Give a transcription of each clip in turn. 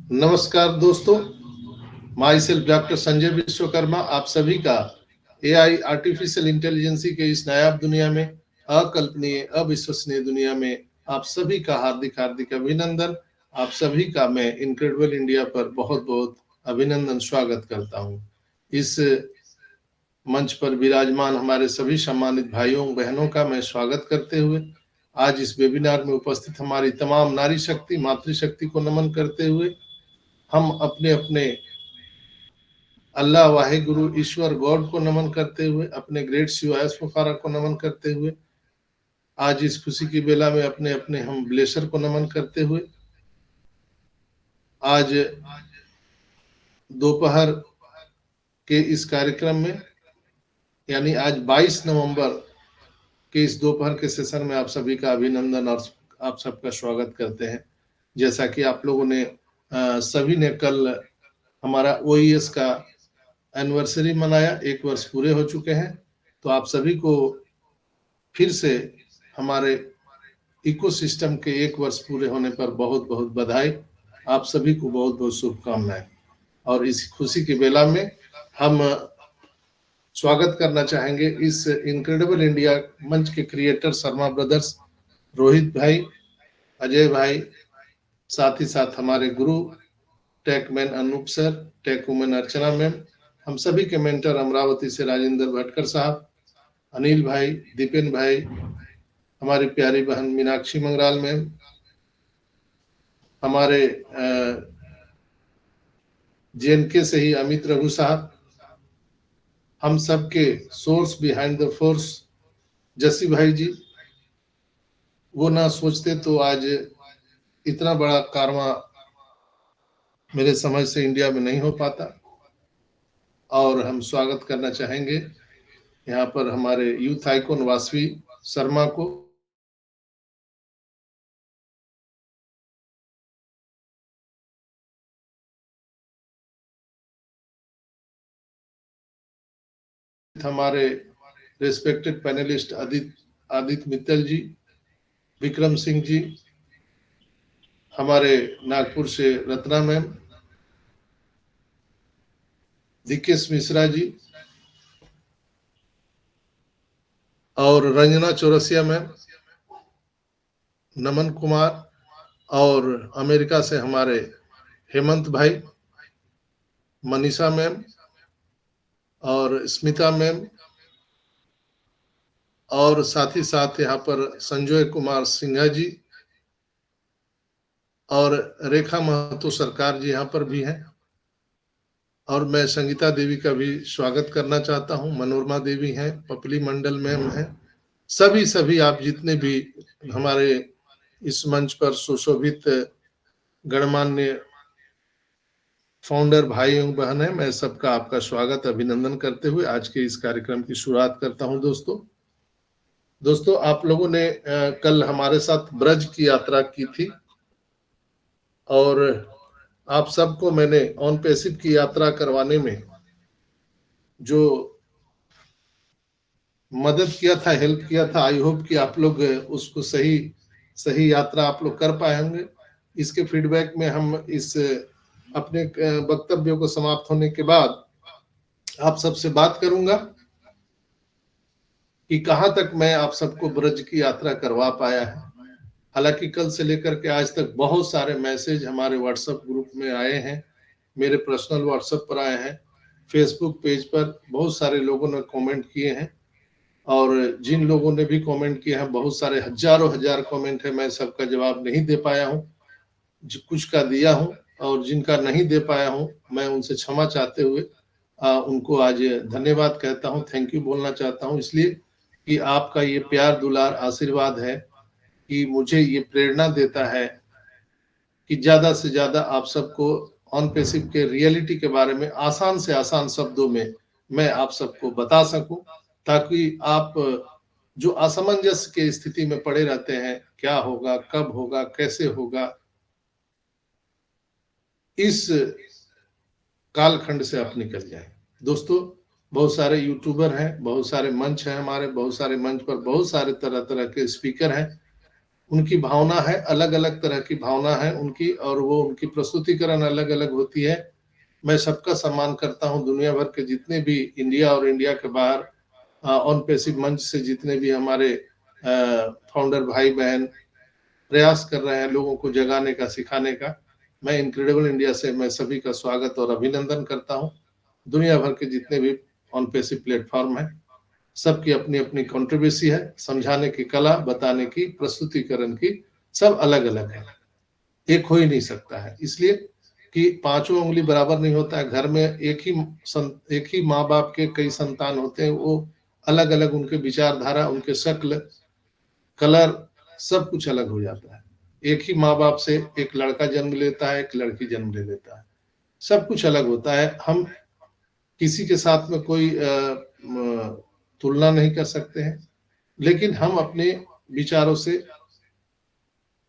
नमस्कार दोस्तों, my self doctor Sanjay Vishwakarma आप सभी का एआई आर्टिफिशियल इंटेलिजेंसी के इस नायाब दुनिया में, अकल्पनीय अविश्वसनीय दुनिया में आप सभी का हार्दिक हार्दिक अभिनंदन। आप सभी का मैं इनक्रेडिबल इंडिया पर बहुत बहुत अभिनंदन स्वागत करता हूं। इस मंच पर विराजमान हमारे सभी सम्मानित भाइयों बहनों का मैं स्वागत करते हुए आज इस वेबिनार में उपस्थित हमारी तमाम नारी शक्ति मातृशक्ति को नमन करते हुए हम अपने अपने अल्लाह वाहे गुरु ईश्वर गॉड को नमन करते हुए, अपने ग्रेट शिवायस फुफारा को नमन करते हुए, आज इस खुशी की बेला में अपने अपने हम ब्लेसर को नमन करते हुए आज दोपहर के इस कार्यक्रम में यानी आज 22 नवंबर के इस दोपहर के सेशन में आप सभी का अभिनंदन और आप सबका स्वागत करते हैं। जैसा कि आप लोगों ने सभी ने कल हमारा ओईएस का एनिवर्सरी मनाया, 1 वर्ष पूरे हो चुके हैं। तो आप सभी को फिर से हमारे इकोसिस्टम के 1 वर्ष पूरे होने पर बहुत बहुत बधाई। आप सभी को बहुत बहुत शुभकामनाएं। और इस खुशी की बेला में हम स्वागत करना चाहेंगे इस इनक्रेडिबल इंडिया मंच के क्रिएटर शर्मा ब्रदर्स, रोहित भाई, अजय भाई, साथ ही साथ हमारे गुरु tech man Anoop sir, tech women Archana ma'am, हम सभी के मेंटर अमरावती से राजेंद्र भटकर साहब, अनिल भाई, दीपेन भाई, हमारी प्यारी बहन मीनाक्षी मंगराल मैम, हमारे जेएनके से ही अमित रघु साहब, हम सबके सोर्स बिहाइंड द फोर्स जसी भाई जी, वो ना सोचते तो आज इतना बड़ा कारवां मेरे समझ से इंडिया में नहीं हो पाता। और हम स्वागत करना चाहेंगे यहाँ पर हमारे यूथ आइकॉन वासवी शर्मा को, हमारे रेस्पेक्टेड पैनलिस्ट आदित्य मित्तल जी, विक्रम सिंह जी, हमारे नागपुर से रत्ना मैम, दिकेश मिश्रा जी और रंजना चौरसिया मैम, नमन कुमार, और अमेरिका से हमारे हेमंत भाई, मनीषा मैम और स्मिता मैम, और साथ ही साथ यहाँ पर संजय कुमार सिन्हा जी और रेखा महतो सरकार जी यहाँ पर भी हैं। और मैं संगीता देवी का भी स्वागत करना चाहता हूँ, मनोरमा देवी हैं, पपली मंडल मैम हैं, सभी आप जितने भी हमारे इस मंच पर सुशोभित गणमान्य फाउंडर भाई एवं बहन है, मैं सबका आपका स्वागत अभिनंदन करते हुए आज के इस कार्यक्रम की शुरुआत करता हूं। दोस्तों आप लोगों ने कल हमारे साथ ब्रज की यात्रा की थी और आप सबको मैंने ऑन पैसिव की यात्रा करवाने में जो मदद किया था, हेल्प किया था, आई होप कि आप लोग उसको सही यात्रा आप लोग कर पाए होंगे। इसके फीडबैक में हम इस अपने वक्तव्यों को समाप्त होने के बाद आप सबसे बात करूंगा कि कहां तक मैं आप सबको ब्रज की यात्रा करवा पाया है। हालांकि कल से लेकर के आज तक बहुत सारे मैसेज हमारे व्हाट्सएप ग्रुप में आए हैं, मेरे पर्सनल व्हाट्सएप पर आए हैं, फेसबुक पेज पर बहुत सारे लोगों ने कमेंट किए हैं, और जिन लोगों ने भी कमेंट किए हैं, बहुत सारे हजारों हजार कमेंट है, मैं सबका जवाब नहीं दे पाया हूँ, कुछ का दिया हूँ, और जिनका नहीं दे पाया हूँ मैं उनसे क्षमा चाहते हुए उनको आज धन्यवाद कहता हूँ, थैंक यू बोलना चाहता हूँ, इसलिए कि आपका ये प्यार दुलार आशीर्वाद है कि मुझे ये प्रेरणा देता है कि ज्यादा से ज्यादा आप सबको ऑन पैसिव के रियलिटी के बारे में आसान से आसान शब्दों में मैं आप सबको बता सकूं, ताकि आप जो असमंजस के स्थिति में पड़े रहते हैं, क्या होगा, कब होगा, कैसे होगा, इस कालखंड से आप निकल जाए। दोस्तों बहुत सारे यूट्यूबर हैं, बहुत सारे मंच हैं हमारे, बहुत सारे मंच पर बहुत सारे तरह तरह के स्पीकर हैं, उनकी भावना है, अलग अलग तरह की भावना है उनकी, और वो उनकी प्रस्तुतिकरण अलग अलग होती है। मैं सबका सम्मान करता हूं। दुनिया भर के जितने भी इंडिया और इंडिया के बाहर ऑन पैसिव मंच से जितने भी हमारे फाउंडर भाई बहन प्रयास कर रहे हैं लोगों को जगाने का, सिखाने का, मैं इनक्रेडिबल इंडिया से मैं सभी का स्वागत और अभिनंदन करता हूं। दुनिया भर के जितने भी ऑन पैसिव प्लेटफॉर्म है, सबकी अपनी अपनी कंट्रीब्यूसी है, समझाने की कला, बताने की, प्रस्तुतिकरण की, सब अलग अलग है, एक हो ही नहीं सकता है। इसलिए कि पांचों उंगली बराबर नहीं होता है। घर में एक ही माँ बाप के कई संतान होते हैं, वो अलग अलग उनके विचारधारा, उनके शक्ल, कलर, सब कुछ अलग हो जाता है। एक ही माँ बाप से एक लड़का जन्म लेता है, एक लड़की जन्म ले लेता है, सब कुछ अलग होता है। हम किसी के साथ में कोई तुलना नहीं कर सकते हैं, लेकिन हम अपने विचारों से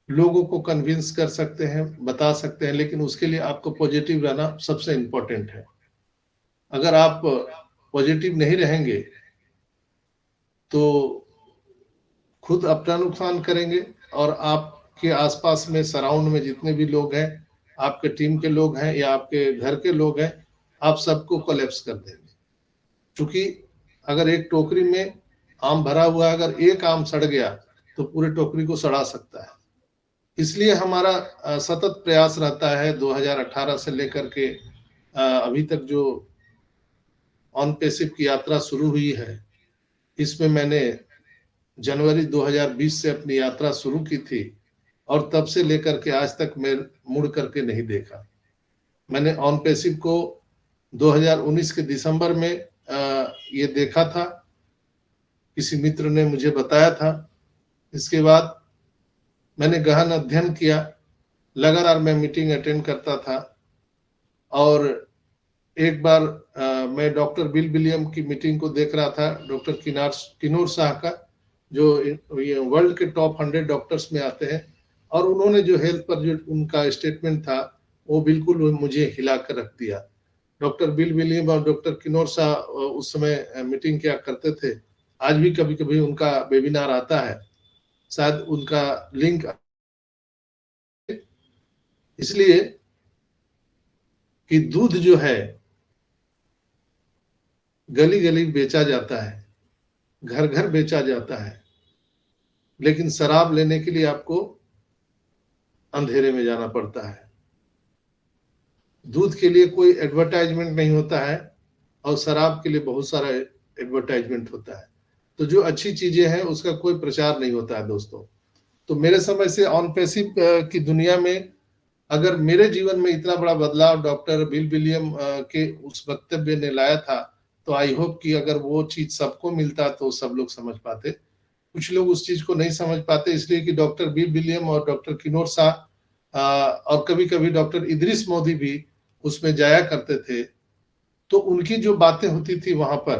लोगों को कन्विंस कर सकते हैं, बता सकते हैं, लेकिन उसके लिए आपको पॉजिटिव रहना सबसे इंपॉर्टेंट है। अगर आप पॉजिटिव नहीं रहेंगे तो खुद अपना नुकसान करेंगे, और आपके आसपास में सराउंड में जितने भी लोग हैं, आपके टीम के लोग हैं या आपके घर के लोग हैं, आप सबको कोलैप्स कर देंगे। क्योंकि अगर एक टोकरी में आम भरा हुआ है, अगर एक आम सड़ गया तो पूरे टोकरी को सड़ा सकता है। इसलिए हमारा सतत प्रयास रहता है 2018 से लेकर के अभी तक जो ऑन पैसिव की यात्रा शुरू हुई है, इसमें मैंने जनवरी 2020 से अपनी यात्रा शुरू की थी, और तब से लेकर के आज तक मैं मुड़ करके नहीं देखा। मैंने ऑन पैसिव को 2019 के दिसंबर में ये देखा था, किसी मित्र ने मुझे बताया था। इसके बाद मैंने गहन अध्ययन किया, लगातार मैं मीटिंग अटेंड करता था, और एक बार मैं डॉक्टर बिल विलियम की मीटिंग को देख रहा था, डॉक्टर किनोर शाह का, जो वर्ल्ड के टॉप 100 डॉक्टर्स में आते हैं, और उन्होंने जो हेल्थ पर जो उनका स्टेटमेंट था, वो बिल्कुल मुझे हिला कर रख दिया। डॉक्टर बिल विलियम और डॉक्टर किनोर शाह उस समय मीटिंग किया करते थे। आज भी कभी कभी उनका वेबिनार आता है, शायद उनका लिंक। इसलिए कि दूध जो है गली गली बेचा जाता है, घर घर बेचा जाता है, लेकिन शराब लेने के लिए आपको अंधेरे में जाना पड़ता है। दूध के लिए कोई एडवर्टाइजमेंट नहीं होता है, और शराब के लिए बहुत सारा एडवर्टाइजमेंट होता है। तो जो अच्छी चीजें हैं उसका कोई प्रचार नहीं होता है दोस्तों। तो मेरे समय से ऑन पैसिव की दुनिया में अगर मेरे जीवन में इतना बड़ा बदलाव डॉक्टर बिल विलियम के उस वक्तव्य ने लाया था, तो आई होप कि अगर वो चीज सबको मिलता तो सब लोग समझ पाते। कुछ लोग उस चीज को नहीं समझ पाते, इसलिए कि डॉक्टर बिल विलियम और डॉक्टर किनोर शाह और कभी कभी डॉक्टर इदरीस मोदी भी उसमें जाया करते थे, तो उनकी जो बातें होती थी वहां पर,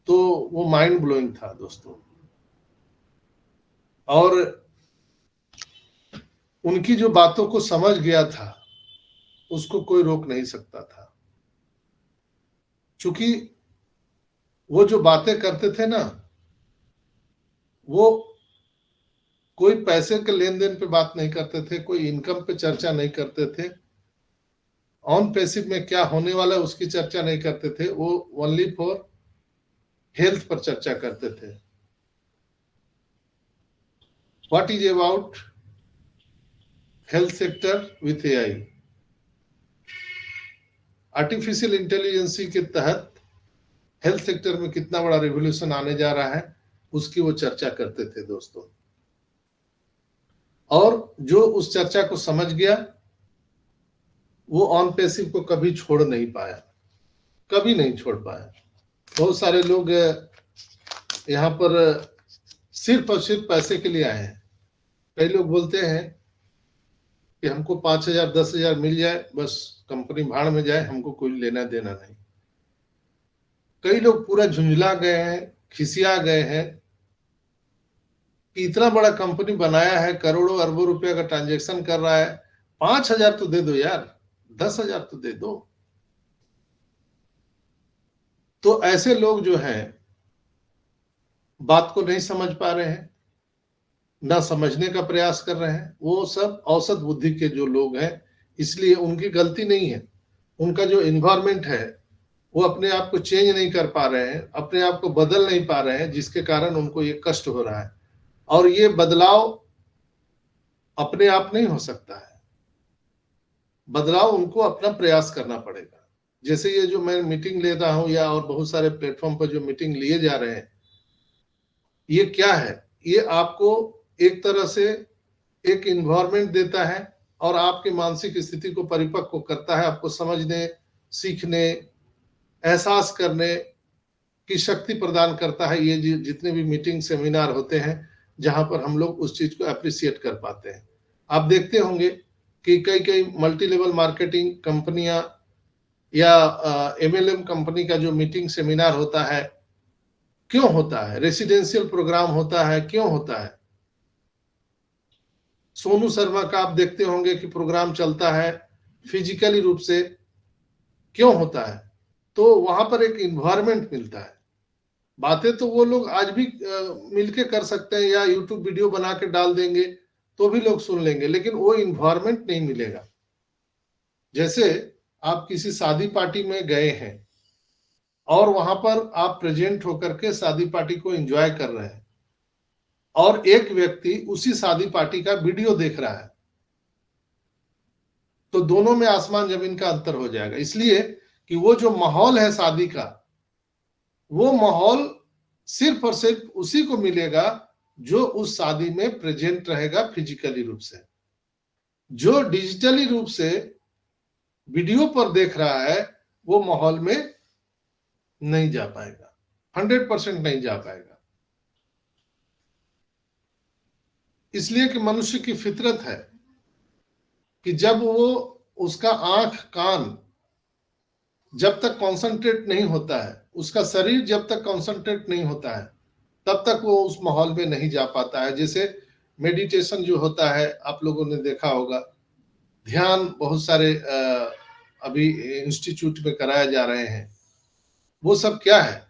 तो वो माइंड ब्लोइंग था दोस्तों। और उनकी जो बातों को समझ गया था उसको कोई रोक नहीं सकता था, क्योंकि वो जो बातें करते थे ना, वो कोई पैसे के लेन देन पे बात नहीं करते थे, कोई इनकम पे चर्चा नहीं करते थे, ऑन पैसिव में क्या होने वाला है उसकी चर्चा नहीं करते थे। वो ओनली फॉर हेल्थ पर चर्चा करते थे। What is about health sector with AI, artificial intelligence के तहत हेल्थ सेक्टर में कितना बड़ा रिवोल्यूशन आने जा रहा है, उसकी वो चर्चा करते थे दोस्तों। और जो उस चर्चा को समझ गया, वो ऑन पैसिव को कभी छोड़ नहीं पाया, कभी नहीं छोड़ पाया। बहुत सारे लोग यहाँ पर सिर्फ और सिर्फ पैसे के लिए आए हैं। कई लोग बोलते हैं कि हमको 5,000 10,000 मिल जाए, बस कंपनी भाड़ में जाए, हमको कोई लेना देना नहीं। कई लोग पूरा झुंझला गए हैं, खिसिया गए हैं कि इतना बड़ा कंपनी बनाया है, करोड़ों अरबों रुपया का ट्रांजेक्शन कर रहा है, 5,000 तो दे दो यार, 10,000 तो दे दो। तो ऐसे लोग जो हैं बात को नहीं समझ पा रहे हैं। ना समझने का प्रयास कर रहे हैं। वो सब औसत बुद्धि के जो लोग हैं, इसलिए उनकी गलती नहीं है। उनका जो इन्वायरमेंट है वो अपने आप को चेंज नहीं कर पा रहे हैं, अपने आप को बदल नहीं पा रहे हैं, जिसके कारण उनको ये कष्ट हो रहा है। और ये बदलाव अपने आप नहीं हो सकता है, बदलाव उनको अपना प्रयास करना पड़ेगा। जैसे ये जो मैं मीटिंग ले रहा हूं या और बहुत सारे प्लेटफॉर्म पर जो मीटिंग लिए जा रहे हैं, ये क्या है? ये आपको एक तरह से एक इन्वायरमेंट देता है और आपकी मानसिक स्थिति को परिपक्व करता है, आपको समझने, सीखने, एहसास करने की शक्ति प्रदान करता है। ये जितने भी मीटिंग सेमिनार होते हैं जहां पर हम लोग उस चीज को अप्रिशिएट कर पाते हैं। आप देखते होंगे कि कई कई मल्टी लेवल मार्केटिंग कंपनियां या एमएलएम कंपनी का जो मीटिंग सेमिनार होता है, क्यों होता है? रेसिडेंशियल प्रोग्राम होता है, क्यों होता है? सोनू शर्मा का आप देखते होंगे कि प्रोग्राम चलता है फिजिकली रूप से, क्यों होता है? तो वहां पर एक इन्वायरमेंट मिलता है। बातें तो वो लोग आज भी मिलके कर सकते हैं या यूट्यूब वीडियो बना के डाल देंगे तो भी लोग सुन लेंगे, लेकिन वो इन्वायरमेंट नहीं मिलेगा। जैसे आप किसी शादी पार्टी में गए हैं और वहां पर आप प्रेजेंट होकर के शादी पार्टी को एंजॉय कर रहे हैं और एक व्यक्ति उसी शादी पार्टी का वीडियो देख रहा है, तो दोनों में आसमान जमीन का अंतर हो जाएगा। इसलिए कि वो जो माहौल है शादी का, वो माहौल सिर्फ और सिर्फ उसी को मिलेगा जो उस शादी में प्रेजेंट रहेगा फिजिकली रूप से। जो डिजिटली रूप से वीडियो पर देख रहा है वो माहौल में नहीं जा पाएगा, 100% नहीं जा पाएगा। इसलिए कि मनुष्य की फितरत है कि जब वो उसका आंख कान जब तक कॉन्सेंट्रेट नहीं होता है, उसका शरीर जब तक कॉन्सेंट्रेट नहीं होता है, तब तक वो उस माहौल में नहीं जा पाता है। जैसे मेडिटेशन जो होता है, आप लोगों ने देखा होगा, ध्यान बहुत सारे अभी इंस्टीट्यूट में कराए जा रहे हैं। वो सब क्या है?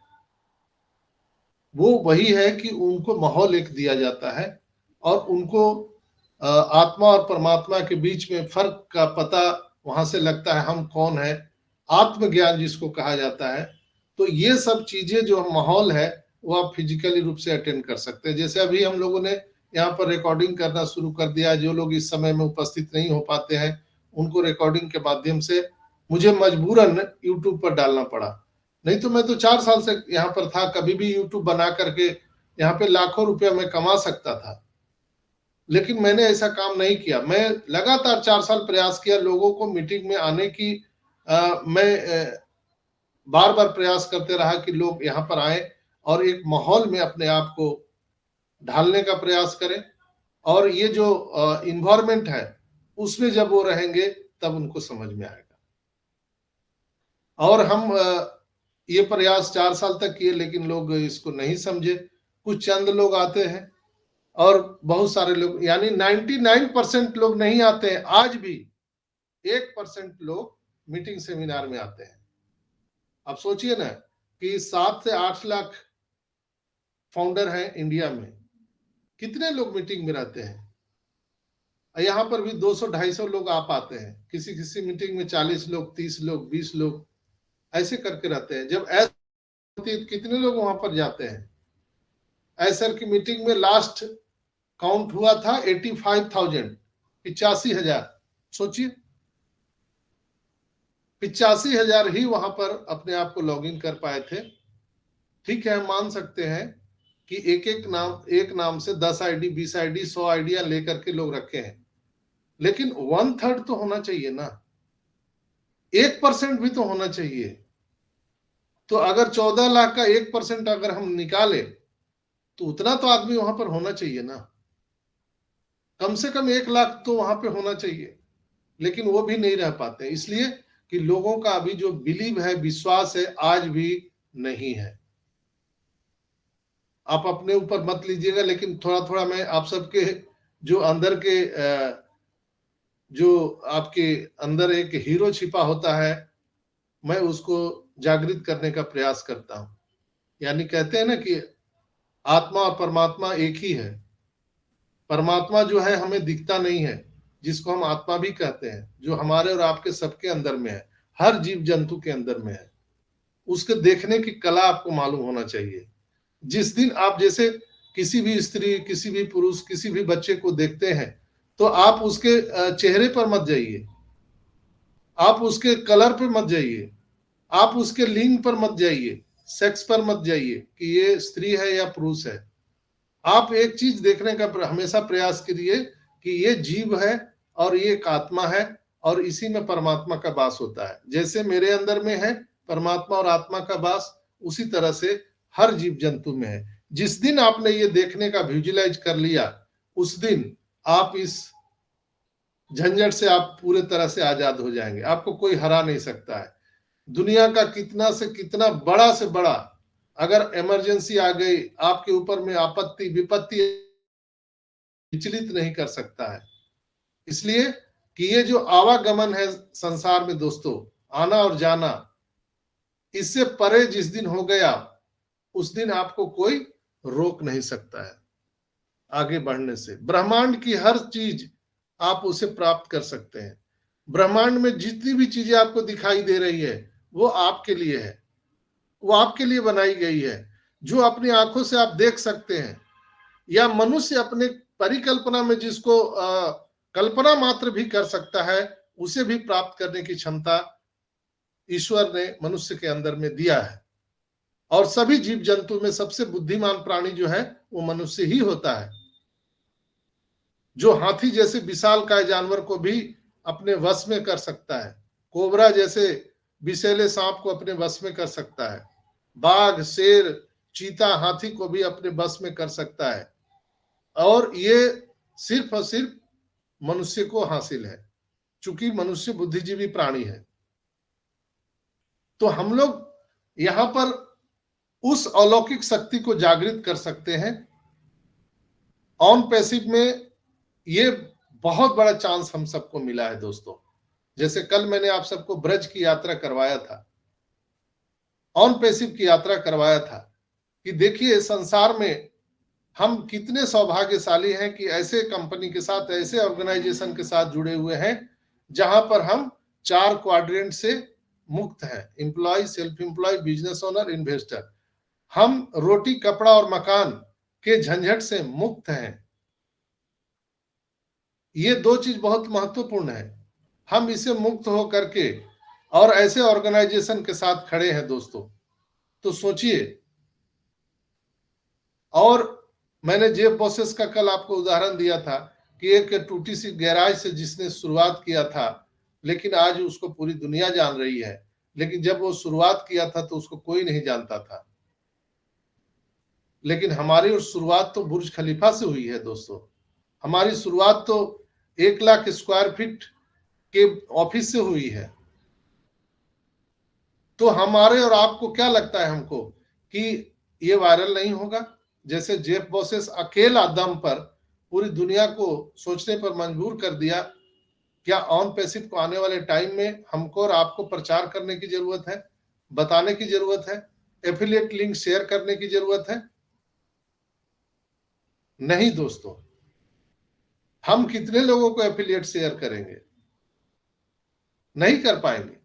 वो वही है कि उनको माहौल एक दिया जाता है और उनको आत्मा और परमात्मा के बीच में फर्क का पता वहां से लगता है, हम कौन है, आत्मज्ञान जिसको कहा जाता है। तो ये सब चीजें जो माहौल है वो आप फिजिकली रूप से अटेंड कर सकते हैं। जैसे अभी हम लोगों ने यहाँ पर रिकॉर्डिंग करना शुरू कर दिया, जो लोग इस समय में उपस्थित नहीं हो पाते हैं उनको रिकॉर्डिंग के माध्यम से मुझे मजबूरन यूट्यूब पर डालना पड़ा। नहीं तो मैं तो 4 साल से यहाँ पर था, कभी भी यूट्यूब बना करके यहाँ पे लाखों रुपया मैं कमा सकता था, लेकिन मैंने ऐसा काम नहीं किया। मैं लगातार 4 साल प्रयास किया लोगों को मीटिंग में आने की। मैं बार बार प्रयास करते रहा कि लोग यहाँ पर आए और एक माहौल में अपने आप को ढालने का प्रयास करें, और ये जो इन्वायरमेंट है उसमें जब वो रहेंगे तब उनको समझ में आएगा। और हम ये प्रयास 4 साल तक किए, लेकिन लोग इसको नहीं समझे। कुछ चंद लोग आते हैं और बहुत सारे लोग, यानी 99% लोग नहीं आते हैं। आज भी 1% लोग मीटिंग सेमिनार में आते हैं। अब सोचिए ना कि 7 से 8 लाख फाउंडर हैं इंडिया में, कितने लोग मीटिंग में रहते हैं? यहाँ पर भी 200-250 लोग आ पाते हैं, किसी किसी मीटिंग में 40 लोग, 30 लोग, 20 लोग ऐसे करके रहते हैं। जब ऐसे होती है कितने लोग वहां पर जाते हैं? ऐसर की मीटिंग में लास्ट काउंट हुआ था 85,000, 85,000। सोचिए, 85,000 ही वहां पर अपने आप को लॉग इन कर पाए थे। ठीक है, हम मान सकते हैं कि एक नाम से 10 आईडी, 20 आईडी, 100 आइडिया लेकर के लोग रखे हैं, लेकिन 1/3 तो होना चाहिए ना, 1% भी तो होना चाहिए। तो अगर 14 लाख का 1% अगर हम निकाले तो उतना तो आदमी वहां पर होना चाहिए ना, कम से कम 1 लाख तो वहां पे होना चाहिए। लेकिन वो भी नहीं रह पाते, इसलिए कि लोगों का अभी जो बिलीव है, विश्वास है, आज भी नहीं है। आप अपने ऊपर मत लीजिएगा, लेकिन थोड़ा थोड़ा मैं आप सबके जो अंदर के जो आपके अंदर एक हीरो छिपा होता है, मैं उसको जागृत करने का प्रयास करता हूं। यानी कहते हैं ना कि आत्मा और परमात्मा एक ही है। परमात्मा जो है हमें दिखता नहीं है, जिसको हम आत्मा भी कहते हैं, जो हमारे और आपके सबके अंदर में है, हर जीव जंतु के अंदर में है। उसके देखने की कला आपको मालूम होना चाहिए। जिस दिन आप जैसे किसी भी स्त्री, किसी भी पुरुष, किसी भी बच्चे को देखते हैं, तो आप उसके चेहरे पर मत जाइए, आप उसके कलर पर मत जाइए, आप उसके लिंग पर मत जाइए, सेक्स पर मत जाइए कि ये स्त्री है या पुरुष है। आप एक चीज देखने का हमेशा प्रयास करिए कि ये जीव है और ये एक आत्मा है और इसी में परमात्मा का वास होता है। जैसे मेरे अंदर में है परमात्मा और आत्मा का वास, उसी तरह से हर जीव जंतु में है। जिस दिन आपने ये देखने का विजुअलाइज कर लिया, उस दिन आप इस झंझट से आप पूरे तरह से आजाद हो जाएंगे। आपको कोई हरा नहीं सकता है। दुनिया का कितना से कितना बड़ा से बड़ा अगर इमरजेंसी आ गई, आपके ऊपर में आपत्ति विपत्ति, विचलित नहीं कर सकता है। इसलिए कि ये जो आवागमन है संसार में दोस्तों, आना और जाना, इससे परे जिस दिन हो गया, उस दिन आपको कोई रोक नहीं सकता है आगे बढ़ने से। ब्रह्मांड की हर चीज आप उसे प्राप्त कर सकते हैं। ब्रह्मांड में जितनी भी चीजें आपको दिखाई दे रही है, वो आपके लिए है, वो आपके लिए बनाई गई है। जो अपनी आंखों से आप देख सकते हैं, या मनुष्य अपने परिकल्पना में जिसको कल्पना मात्र भी कर सकता है, उसे भी प्राप्त करने की क्षमता ईश्वर ने मनुष्य के अंदर में दिया है। और सभी जीव जंतु में सबसे बुद्धिमान प्राणी जो है वो मनुष्य ही होता है, जो हाथी जैसे विशालकाय जानवर को भी अपने वश में कर सकता है, कोबरा जैसे विषैले सांप को अपने वश में कर सकता है, बाघ, शेर, चीता, हाथी को भी अपने वश में कर सकता है। और ये सिर्फ और सिर्फ मनुष्य को हासिल है, चूंकि मनुष्य बुद्धिजीवी प्राणी है। तो हम लोग यहां पर उस अलौकिक शक्ति को जागृत कर सकते हैं। ऑन पैसिव में ये बहुत बड़ा चांस हम सबको मिला है दोस्तों। जैसे कल मैंने आप सबको ब्रज की यात्रा करवाया था, ऑन पैसिव की यात्रा करवाया था, कि देखिए संसार में हम कितने सौभाग्यशाली हैं कि ऐसे कंपनी के साथ, ऐसे ऑर्गेनाइजेशन के साथ जुड़े हुए हैं जहां पर हम 4 क्वाड्रेंट से मुक्त हैं। Employ, self employ, business owner, investor. हम रोटी, कपड़ा और मकान के झंझट से मुक्त हैं। ये 2 चीज बहुत महत्वपूर्ण है। हम इसे मुक्त हो करके और ऐसे ऑर्गेनाइजेशन के साथ खड़े हैं दोस्तों। तो सोचिए। और मैंने जेफ बेजोस का कल आपको उदाहरण दिया था कि एक टूटी सी गैराज से जिसने शुरुआत किया था, लेकिन आज उसको पूरी दुनिया जान रही है। लेकिन जब वो शुरुआत किया था तो उसको कोई नहीं जानता था। लेकिन हमारी और शुरुआत तो बुर्ज खलीफा से हुई है दोस्तों। हमारी शुरुआत तो 1 लाख स्क्वायर फीट के ऑफिस से हुई है। तो हमारे और आपको क्या लगता है हमको कि ये वायरल नहीं होगा? जैसे जेफ बेजोस अकेला दम पर पूरी दुनिया को सोचने पर मजबूर कर दिया, क्या ऑन पैसिव को आने वाले टाइम में हमको और आपको प्रचार करने की जरूरत है, बताने की जरूरत है, एफिलिएट लिंक शेयर करने की जरूरत है? नहीं दोस्तों। हम कितने लोगों को एफिलिएट शेयर करेंगे? नहीं कर पाएंगे।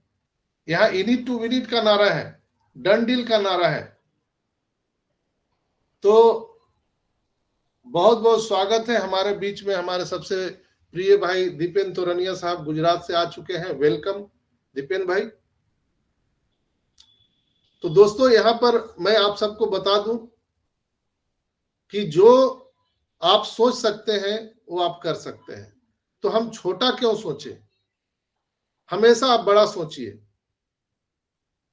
यहां इनिट टू विनिट का नारा है, डन डील का नारा है। तो बहुत बहुत स्वागत है हमारे बीच में हमारे सबसे प्रिय भाई दीपेन तोरनिया साहब गुजरात से आ चुके हैं। वेलकम दीपेन भाई। तो दोस्तों यहां पर मैं आप सबको बता दूं कि जो आप सोच सकते हैं वो आप कर सकते हैं। तो हम छोटा क्यों सोचें? हमेशा आप बड़ा सोचिए,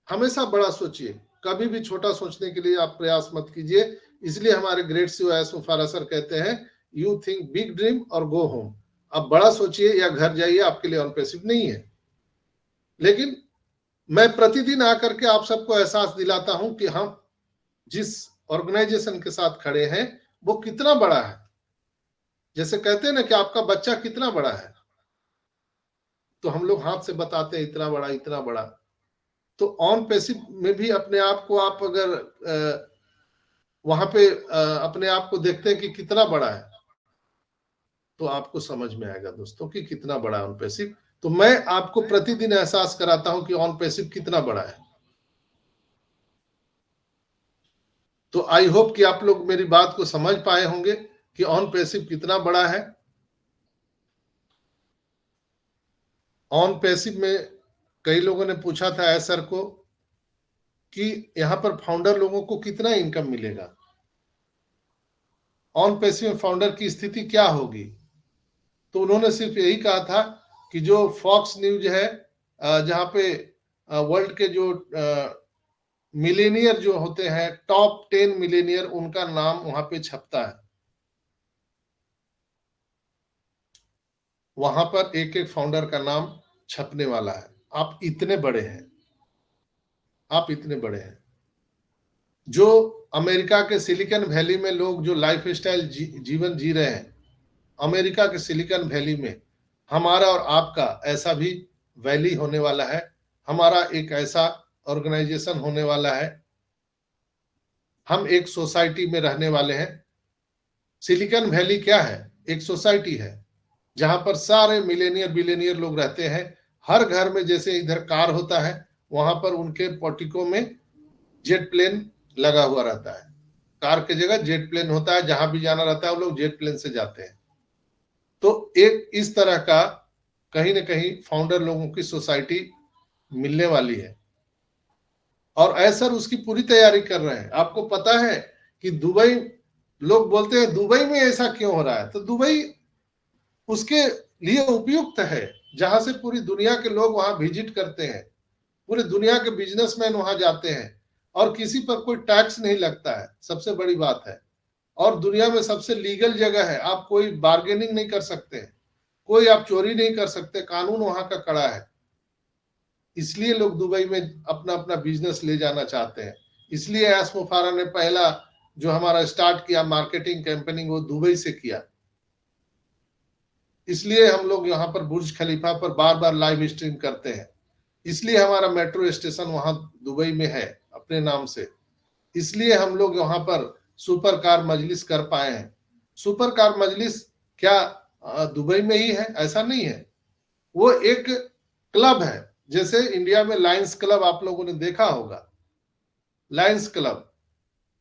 हमेशा बड़ा सोचिए। कभी भी छोटा सोचने के लिए आप प्रयास मत कीजिए। इसलिए हमारे ग्रेट सीईओ एस मुफारा सर कहते हैं, यू थिंक बिग ड्रीम और गो होम। आप बड़ा सोचिए या घर जाइए, आपके लिए ऑन पैसिव नहीं है। लेकिन मैं प्रतिदिन आकर के आप सबको एहसास दिलाता हूं कि हम जिस ऑर्गेनाइजेशन के साथ खड़े हैं वो कितना बड़ा है। जैसे कहते हैं ना कि आपका बच्चा कितना बड़ा है, तो हम लोग हाथ से बताते हैं इतना बड़ा, इतना बड़ा। तो ऑन पैसिव में भी अपने आप को आप अगर वहां पे अपने आप को देखते हैं कि कितना बड़ा है, तो आपको समझ में आएगा दोस्तों कि कितना बड़ा ऑन पैसिव। तो मैं आपको प्रतिदिन एहसास कराता हूं कि ऑन पैसिव कितना बड़ा है। तो आई होप कि आप लोग मेरी बात को समझ पाए होंगे कि ऑन पैसिव कितना बड़ा है। ऑन पैसिव में कई लोगों ने पूछा था सर को कि यहां पर फाउंडर लोगों को कितना इनकम मिलेगा, ऑन पैसिव में फाउंडर की स्थिति क्या होगी। तो उन्होंने सिर्फ यही कहा था कि जो फॉक्स न्यूज है, जहां पे वर्ल्ड के जो मिलेनियर जो होते हैं, टॉप 10 मिलेनियर, उनका नाम वहां पे छपता है। वहां पर एक एक फाउंडर का नाम छपने वाला है। आप इतने बड़े हैं, आप इतने बड़े हैं। जो अमेरिका के सिलिकॉन वैली में लोग जो लाइफ स्टाइल जीवन जी रहे हैं, अमेरिका के सिलिकॉन वैली में हमारा और आपका ऐसा भी वैली होने वाला है। हमारा एक ऐसा ऑर्गेनाइजेशन होने वाला है। हम एक सोसाइटी में रहने वाले हैं। सिलिकॉन वैली क्या है? एक सोसाइटी है जहां पर सारे मिलेनियर बिलेनियर लोग रहते हैं। हर घर में जैसे इधर कार होता है, वहां पर उनके पोर्टिको में जेट प्लेन लगा हुआ रहता है। कार की जगह जेट प्लेन होता है, जहां भी जाना रहता है वो लोग जेट प्लेन से जाते हैं। तो एक इस तरह का कहीं ना कहीं फाउंडर लोगों की सोसाइटी मिलने वाली है, और ऐसा उसकी पूरी तैयारी कर रहे हैं। आपको पता है कि दुबई, लोग बोलते हैं दुबई में ऐसा क्यों हो रहा है, तो दुबई उसके लिए उपयुक्त है, जहां से पूरी दुनिया के लोग वहां विजिट करते हैं। पूरी दुनिया के बिजनेसमैन वहां जाते हैं और किसी पर कोई टैक्स नहीं लगता है, सबसे बड़ी बात है। और दुनिया में सबसे लीगल जगह है, आप कोई बार्गेनिंग नहीं कर सकते, कोई आप चोरी नहीं कर सकते, कानून वहां का कड़ा है। इसलिए लोग दुबई में अपना अपना बिजनेस ले जाना चाहते हैं। इसलिए एस मुफारा ने पहला जो हमारा स्टार्ट किया मार्केटिंग कैंपेनिंग, वो दुबई से किया। इसलिए हम लोग यहाँ पर बुर्ज खलीफा पर बार बार लाइव स्ट्रीम करते हैं। इसलिए हमारा मेट्रो स्टेशन वहां दुबई में है अपने नाम से। इसलिए हम लोग यहाँ पर सुपर कार मजलिस कर पाए हैं। सुपर कार मजलिस क्या दुबई में ही है? ऐसा नहीं है, वो एक क्लब है। जैसे इंडिया में लायंस क्लब आप लोगों ने देखा होगा, लायंस क्लब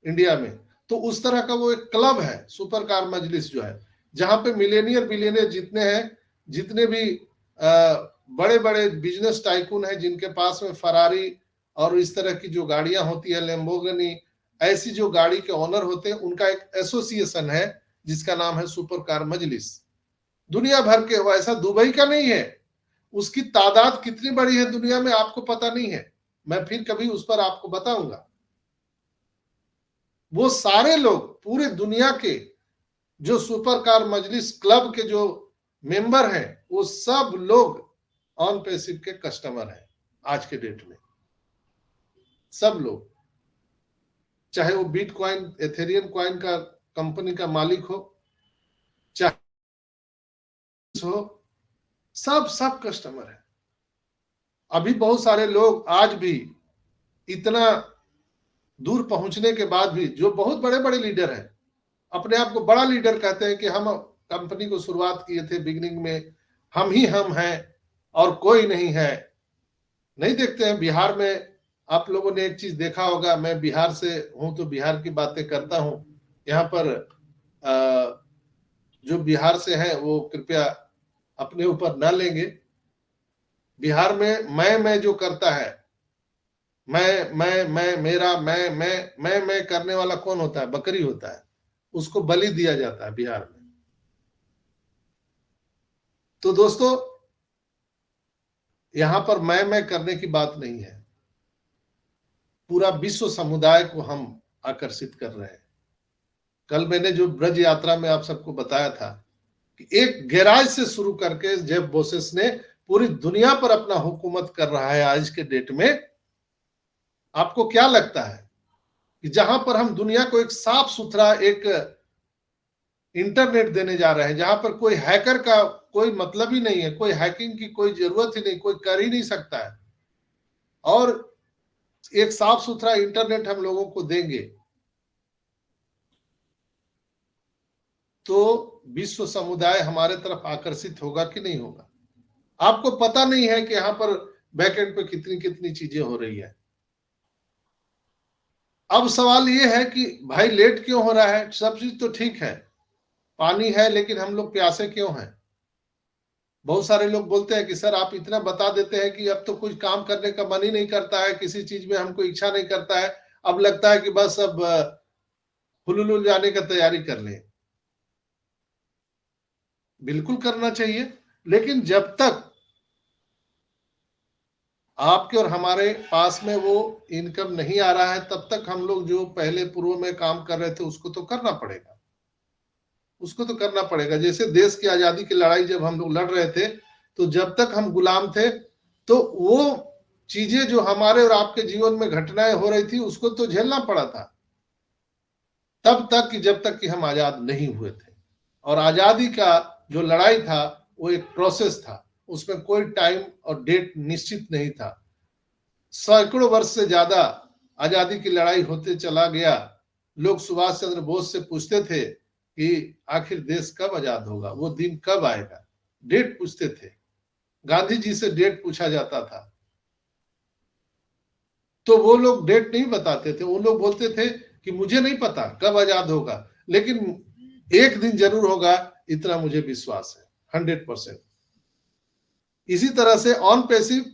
इंडिया में, तो उस तरह का वो एक क्लब है सुपर कार मजलिस जो है, जहां पे मिलेनियर बिलियनियर जितने हैं, जितने भी बड़े बड़े बिजनेस टाइकून हैं, जिनके पास में फरारी और इस तरह की जो गाड़ियां होती है, लैम्बोर्गिनी, ऐसी जो गाड़ी के ओनर होते हैं, उनका एक एसोसिएशन है जिसका नाम है सुपर कार मजलिस। दुनिया भर के, वो ऐसा दुबई का नहीं है। उसकी तादाद कितनी बड़ी है दुनिया में आपको पता नहीं है, मैं फिर कभी उस पर आपको बताऊंगा। वो सारे लोग पूरे दुनिया के जो सुपर कार मजलिस क्लब के जो मेंबर हैं, वो सब लोग ऑन पैसिव के कस्टमर हैं आज के डेट में। सब लोग, चाहे वो बिटकॉइन एथेरियम कॉइन का कंपनी का मालिक हो, चाहे हो, सब सब कस्टमर है। अभी बहुत सारे लोग आज भी इतना दूर पहुंचने के बाद भी, जो बहुत बड़े बड़े लीडर हैं, अपने आप को बड़ा लीडर कहते हैं कि हम कंपनी को शुरुआत किए थे बिगनिंग में, हम हैं और कोई नहीं है। नहीं देखते हैं बिहार में? आप लोगों ने एक चीज देखा होगा, मैं बिहार से हूं तो बिहार की बातें करता हूं। यहाँ पर जो बिहार से हैं वो कृपया अपने ऊपर न लेंगे। बिहार में मैं जो करता है, मैं मेरा मैं करने वाला कौन होता है? बकरी होता है, उसको बलि दिया जाता है बिहार में। तो दोस्तों, यहां पर मैं करने की बात नहीं है, पूरा विश्व समुदाय को हम आकर्षित कर रहे हैं। कल मैंने जो ब्रज यात्रा में आप सबको बताया था कि एक गैराज से शुरू करके जेफ बोसेस ने पूरी दुनिया पर अपना हुकूमत कर रहा है आज के डेट में। आपको क्या लगता है कि जहां पर हम दुनिया को एक साफ सुथरा एक इंटरनेट देने जा रहे हैं, जहां पर कोई हैकर का कोई मतलब ही नहीं है, कोई हैकिंग की कोई जरूरत ही नहीं, कोई कर ही नहीं सकता है, और एक साफ सुथरा इंटरनेट हम लोगों को देंगे, तो विश्व समुदाय हमारे तरफ आकर्षित होगा कि नहीं होगा। आपको पता नहीं है कि यहाँ पर बैकएंड पे कितनी कितनी चीजें हो रही है। अब सवाल ये है कि भाई लेट क्यों हो रहा है? सब चीज तो ठीक है, पानी है, लेकिन हम लोग प्यासे क्यों हैं? बहुत सारे लोग बोलते हैं कि सर आप इतना बता देते हैं कि अब तो कुछ काम करने का मन ही नहीं करता है, किसी चीज में हमको इच्छा नहीं करता है, अब लगता है कि बस अब हुलुलुल जाने का तैयारी कर लें। बिल्कुल करना चाहिए, लेकिन जब तक आपके और हमारे पास में वो इनकम नहीं आ रहा है, तब तक हम लोग जो पहले पूर्व में काम कर रहे थे उसको तो करना पड़ेगा, उसको तो करना पड़ेगा। जैसे देश की आजादी की लड़ाई जब हम लोग लड़ रहे थे, तो जब तक हम गुलाम थे, तो वो चीजें जो हमारे और आपके जीवन में घटनाएं हो रही थी उसको तो झेलना पड़ा था, तब तक कि जब तक कि हम आजाद नहीं हुए थे। और आजादी का जो लड़ाई था वो एक प्रोसेस था, उसमें कोई टाइम और डेट निश्चित नहीं था। सैकड़ों वर्ष से ज्यादा आजादी की लड़ाई होते चला गया। लोग सुभाष चंद्र बोस से पूछते थे कि आखिर देश कब आजाद होगा, वो दिन कब आएगा, डेट पूछते थे। गांधी जी से डेट पूछा जाता था, तो वो लोग डेट नहीं बताते थे। वो लोग बोलते थे कि मुझे नहीं पता कब आजाद होगा, लेकिन एक दिन जरूर होगा, इतना मुझे विश्वास है 100%। इसी तरह से ऑन पैसिव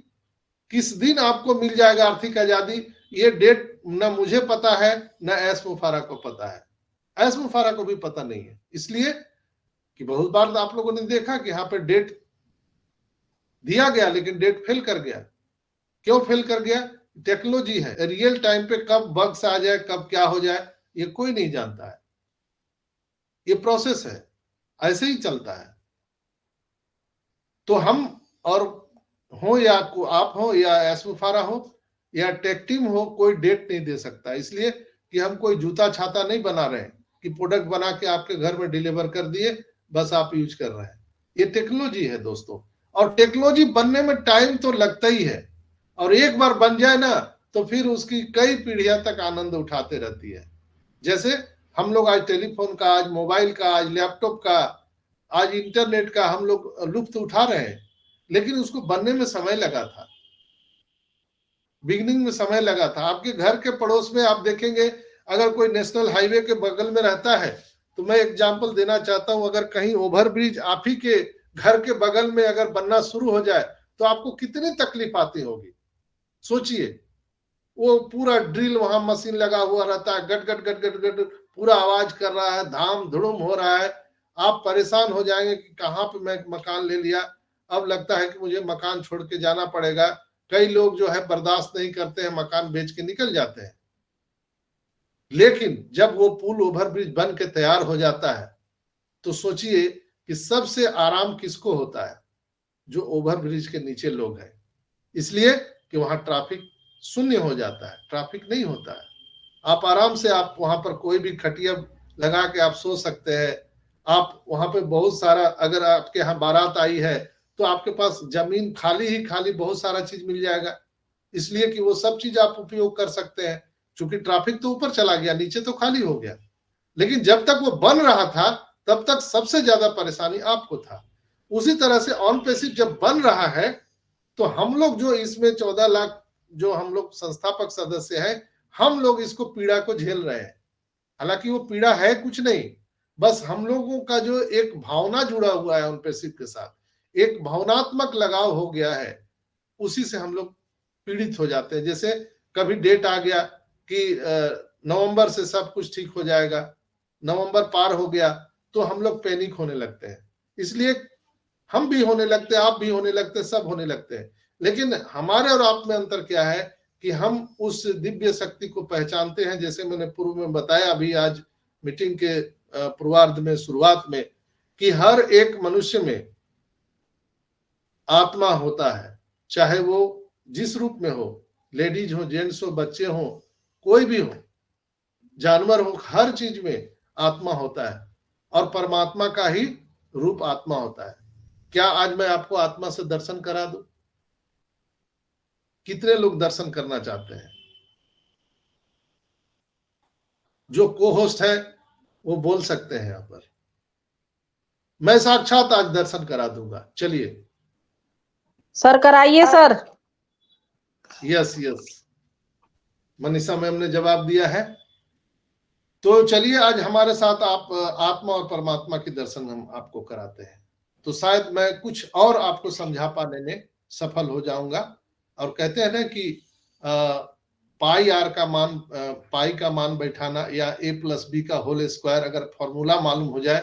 किस दिन आपको मिल जाएगा आर्थिक आजादी, ये डेट न मुझे पता है, न एस मुफारा को पता है। एस मुफारा को भी पता नहीं है, इसलिए कि बहुत बार आप लोगों ने देखा कि यहाँ पे डेट दिया गया लेकिन डेट फेल कर गया। क्यों फेल कर गया? टेक्नोलॉजी है, रियल टाइम पे कब बग्स आ जाए, कब क्या हो जाए, ये कोई नहीं जानता है। ये प्रोसेस है, ऐसे ही चलता है। तो हम और हो या आप हो या एसमुफारा हो या टेक टीम हो, कोई डेट नहीं दे सकता। इसलिए कि हम कोई जूता छाता नहीं बना रहे हैं कि प्रोडक्ट बना के आपके घर में डिलीवर कर दिए, बस आप यूज कर रहे हैं। ये टेक्नोलॉजी है दोस्तों, और टेक्नोलॉजी बनने में टाइम तो लगता ही है, और एक बार बन जाए ना तो फिर उसकी कई पीढ़ियां तक आनंद उठाते रहती है। जैसे हम लोग आज टेलीफोन का, आज मोबाइल का, आज लैपटॉप का, आज इंटरनेट का हम लोग लुत्फ उठा रहे हैं, लेकिन उसको बनने में समय लगा था, बिगनिंग में समय लगा था। आपके घर के पड़ोस में आप देखेंगे, अगर कोई नेशनल हाईवे के बगल में रहता है, तो मैं एग्जांपल देना चाहता हूं, अगर कहीं ओवरब्रिज आप ही के घर के बगल में अगर बनना शुरू हो जाए तो आपको कितनी तकलीफ आती होगी। सोचिए, वो पूरा ड्रिल वहां मशीन लगा हुआ रहता है, गट गट गट गट गट पूरा आवाज कर रहा है, धाम धुड़ुम हो रहा है। आप परेशान हो जाएंगे कि कहाँ पे मैं मकान ले लिया, अब लगता है कि मुझे मकान छोड़ के जाना पड़ेगा। कई लोग जो है बर्दाश्त नहीं करते हैं, मकान बेच के निकल जाते हैं। लेकिन जब वो पुल ओवरब्रिज बन के तैयार हो जाता है, तो सोचिए कि सबसे आराम किसको होता है? जो ओवरब्रिज के नीचे लोग हैं। इसलिए कि वहां ट्रैफिक शून्य हो जाता है, ट्रैफिक नहीं होता है। आप आराम से आप वहां पर कोई भी खटिया लगा के आप सो सकते हैं। आप वहां पे बहुत सारा, अगर आपके यहाँ बारात आई है तो आपके पास जमीन खाली ही खाली बहुत सारा चीज मिल जाएगा, इसलिए कि वो सब चीज आप उपयोग कर सकते हैं। चूंकि ट्रैफिक तो ऊपर चला गया, नीचे तो खाली हो गया। लेकिन जब तक वो बन रहा था तब तक सबसे ज्यादा परेशानी आपको था। उसी तरह से ऑन पैसिव जब बन रहा है, तो हम लोग जो इसमें 14 लाख जो हम लोग संस्थापक सदस्य हैं, हम लोग इसको पीड़ा को झेल रहे हैं। हालांकि वो पीड़ा है कुछ नहीं, बस हम लोगों का जो एक भावना जुड़ा हुआ है उन पैसिव के साथ, एक भावनात्मक लगाव हो गया है, उसी से हम लोग पीड़ित हो जाते हैं। जैसे कभी डेट आ गया कि नवंबर से सब कुछ ठीक हो जाएगा, नवंबर पार हो गया तो हम लोग पैनिक होने लगते हैं। इसलिए हम भी होने लगते हैं, आप भी होने लगते हैं, सब होने लगते हैं। लेकिन हमारे और आप में अंतर क्या है कि हम उस दिव्य शक्ति को पहचानते हैं। जैसे मैंने पूर्व में बताया, अभी आज मीटिंग के पूर्वार्ध में, शुरुआत में, कि हर एक मनुष्य में आत्मा होता है, चाहे वो जिस रूप में हो, लेडीज हो, जेंट्स हो, बच्चे हो, कोई भी हो, जानवर हो, हर चीज में आत्मा होता है, और परमात्मा का ही रूप आत्मा होता है। क्या आज मैं आपको आत्मा से दर्शन करा दूं? कितने लोग दर्शन करना चाहते हैं? जो को होस्ट है वो बोल सकते हैं यहाँ पर। मैं साक्षात आज दर्शन करा दूंगा। चलिए सर, कराइए sir. Yes yes, Manisha ma'am ने जवाब दिया है। तो चलिए आज हमारे साथ आप आत्मा और परमात्मा के दर्शन हम आपको कराते हैं, तो शायद मैं कुछ और आपको समझा पाने में सफल हो जाऊंगा। और कहते हैं ना कि पाई आर का मान, पाई का मान बैठाना या a प्लस बी का होल स्क्वायर अगर फॉर्मूला मालूम हो जाए,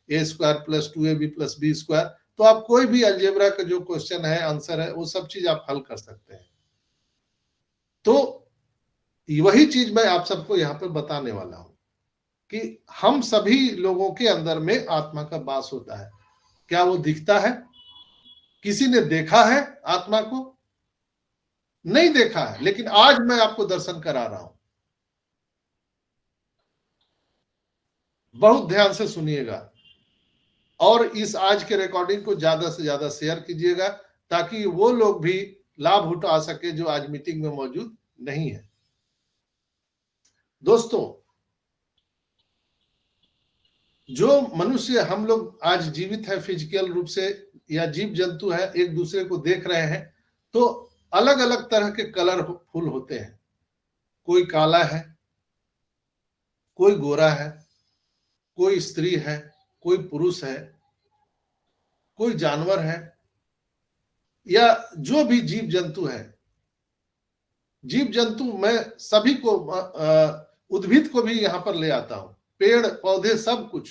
a square plus 2ab plus B square, तो आप कोई भी अलजेब्रा का जो क्वेश्चन है, आंसर है, वो सब चीज आप हल कर सकते हैं। तो वही चीज मैं आप सबको यहाँ पे बताने वाला हूं कि हम सभी लोगों के अंदर में आत्मा का वास होता है। क्या वो दिखता है? किसी ने देखा है आत्मा को? नहीं देखा है, लेकिन आज मैं आपको दर्शन करा रहा हूं। बहुत ध्यान से सुनिएगा और इस आज के रिकॉर्डिंग को ज्यादा से ज्यादा शेयर कीजिएगा ताकि वो लोग भी लाभ उठा सके जो आज मीटिंग में मौजूद नहीं है। दोस्तों, जो मनुष्य हम लोग आज जीवित है फिजिकल रूप से या जीव जंतु है, एक दूसरे को देख रहे हैं, तो अलग अलग तरह के कलरफुल होते हैं। कोई काला है, कोई गोरा है, कोई स्त्री है, कोई पुरुष है, कोई जानवर है, या जो भी जीव जंतु है। जीव जंतु मैं सभी को, उद्भिद को भी यहां पर ले आता हूं, पेड़ पौधे सब कुछ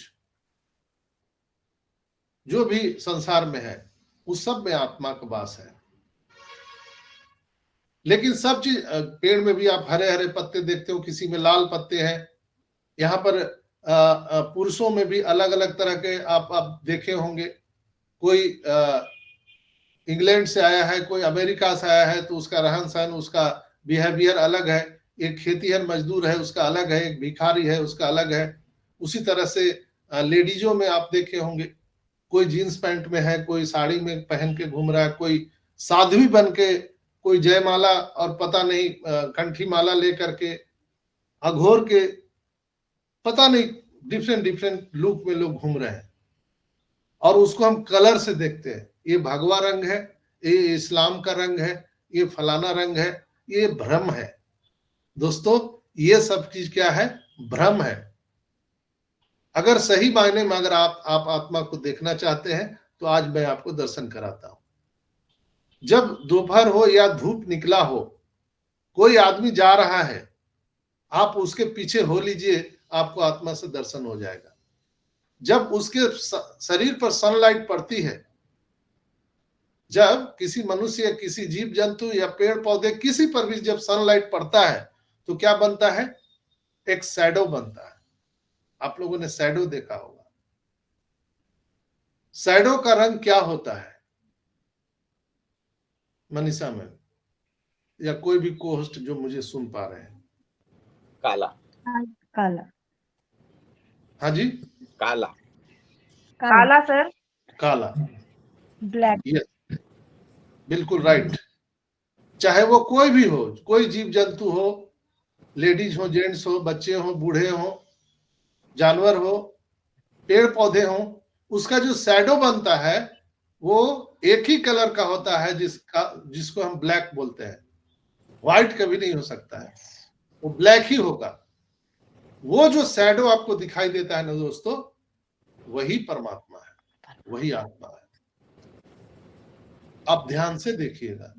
जो भी संसार में है उस सब में आत्मा का वास है। लेकिन सब चीज, पेड़ में भी आप हरे हरे पत्ते देखते हो, किसी में लाल पत्ते हैं। यहाँ पर पुरुषों में भी अलग अलग तरह के आप देखे होंगे। कोई इंग्लैंड से आया है, कोई अमेरिका से आया है, तो उसका रहन सहन, उसका बिहेवियर अलग है। एक खेतीहर मजदूर है, उसका अलग है। एक भिखारी है, उसका अलग है। उसी तरह से लेडीजों में आप देखे होंगे, कोई जीन्स पैंट में है, कोई साड़ी में पहन के घूम रहा है, कोई साध्वी बन के, कोई जयमाला और पता नहीं कंठी माला लेकर के, अघोर के, पता नहीं डिफरेंट डिफरेंट लुक में लोग घूम रहे हैं। और उसको हम कलर से देखते हैं, ये भगवा रंग है, ये इस्लाम का रंग है, ये फलाना रंग है। ये भ्रम है दोस्तों, ये सब चीज क्या है? भ्रम है। अगर सही मायने में अगर आप आत्मा को देखना चाहते हैं तो आज मैं आपको दर्शन कराता हूं। जब दोपहर हो या धूप निकला हो, कोई आदमी जा रहा है, आप उसके पीछे हो लीजिए, आपको आत्मा से दर्शन हो जाएगा। जब उसके शरीर पर सनलाइट पड़ती है, जब किसी मनुष्य या किसी जीव जंतु या पेड़ पौधे किसी पर भी जब सनलाइट पड़ता है तो क्या बनता है? एक शैडो बनता है। आप लोगों ने शैडो देखा होगा। शैडो का रंग क्या होता है मनीषा मैम या कोई भी को होस्ट जो मुझे सुन पा रहे हैं? काला। काला। हाँ जी, काला। काला सर। काला, ब्लैक। यस, बिल्कुल राइट। चाहे वो कोई भी हो, कोई जीव जंतु हो, लेडीज हो, जेंट्स हो, बच्चे हो, बूढ़े हो, जानवर हो, पेड़ पौधे हो, उसका जो शैडो बनता है वो एक ही कलर का होता है, जिसको हम ब्लैक बोलते हैं। व्हाइट कभी नहीं हो सकता है, वो ब्लैक ही होगा। वो जो शैडो आपको दिखाई देता है ना दोस्तों, वही परमात्मा है, वही आत्मा है। आप ध्यान से देखिएगा,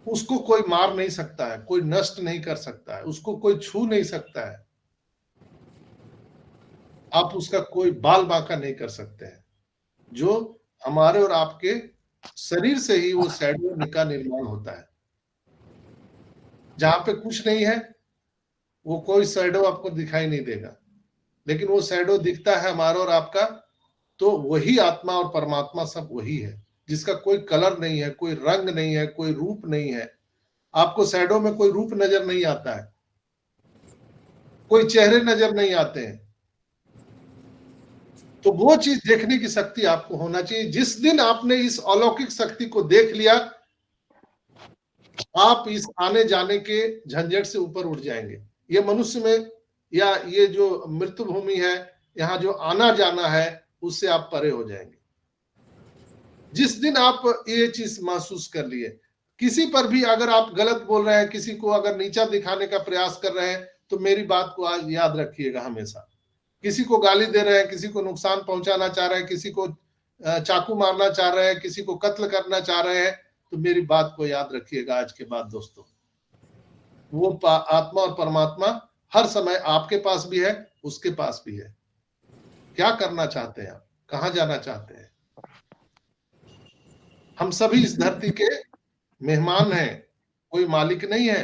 उसको कोई मार नहीं सकता है, कोई नष्ट नहीं कर सकता है, उसको कोई छू नहीं सकता है, आप उसका कोई बाल बांका नहीं कर सकते हैं। जो हमारे और आपके शरीर से ही वो शैडो का निर्माण होता है। जहां पे कुछ नहीं है वो कोई शैडो आपको दिखाई नहीं देगा, लेकिन वो शैडो दिखता है हमारा और आपका, तो वही आत्मा और परमात्मा सब वही है, जिसका कोई कलर नहीं है, कोई रंग नहीं है, कोई रूप नहीं है। आपको शैडो में कोई रूप नजर नहीं आता है, कोई चेहरे नजर नहीं आते हैं। तो वो चीज देखने की शक्ति आपको होना चाहिए। जिस दिन आपने इस अलौकिक शक्ति को देख लिया, आप इस आने जाने के झंझट से ऊपर उठ जाएंगे। ये मनुष्य में या ये जो मृत्यु भूमि है यहाँ जो आना जाना है उससे आप परे हो जाएंगे। जिस दिन आप ये चीज महसूस कर लिए, किसी पर भी अगर आप गलत बोल रहे हैं, किसी को अगर नीचा दिखाने का प्रयास कर रहे हैं, तो मेरी बात को आज याद रखिएगा हमेशा। किसी को गाली दे रहे हैं, किसी को नुकसान पहुंचाना चाह रहे हैं, किसी को चाकू मारना चाह रहे हैं, किसी को कत्ल करना चाह रहे हैं, तो मेरी बात को याद रखिएगा आज के बाद दोस्तों। वो आत्मा और परमात्मा हर समय आपके पास भी है, उसके पास भी है। क्या करना चाहते हैं आप, कहां जाना चाहते हैं? हम सभी इस धरती के मेहमान हैं, कोई मालिक नहीं है,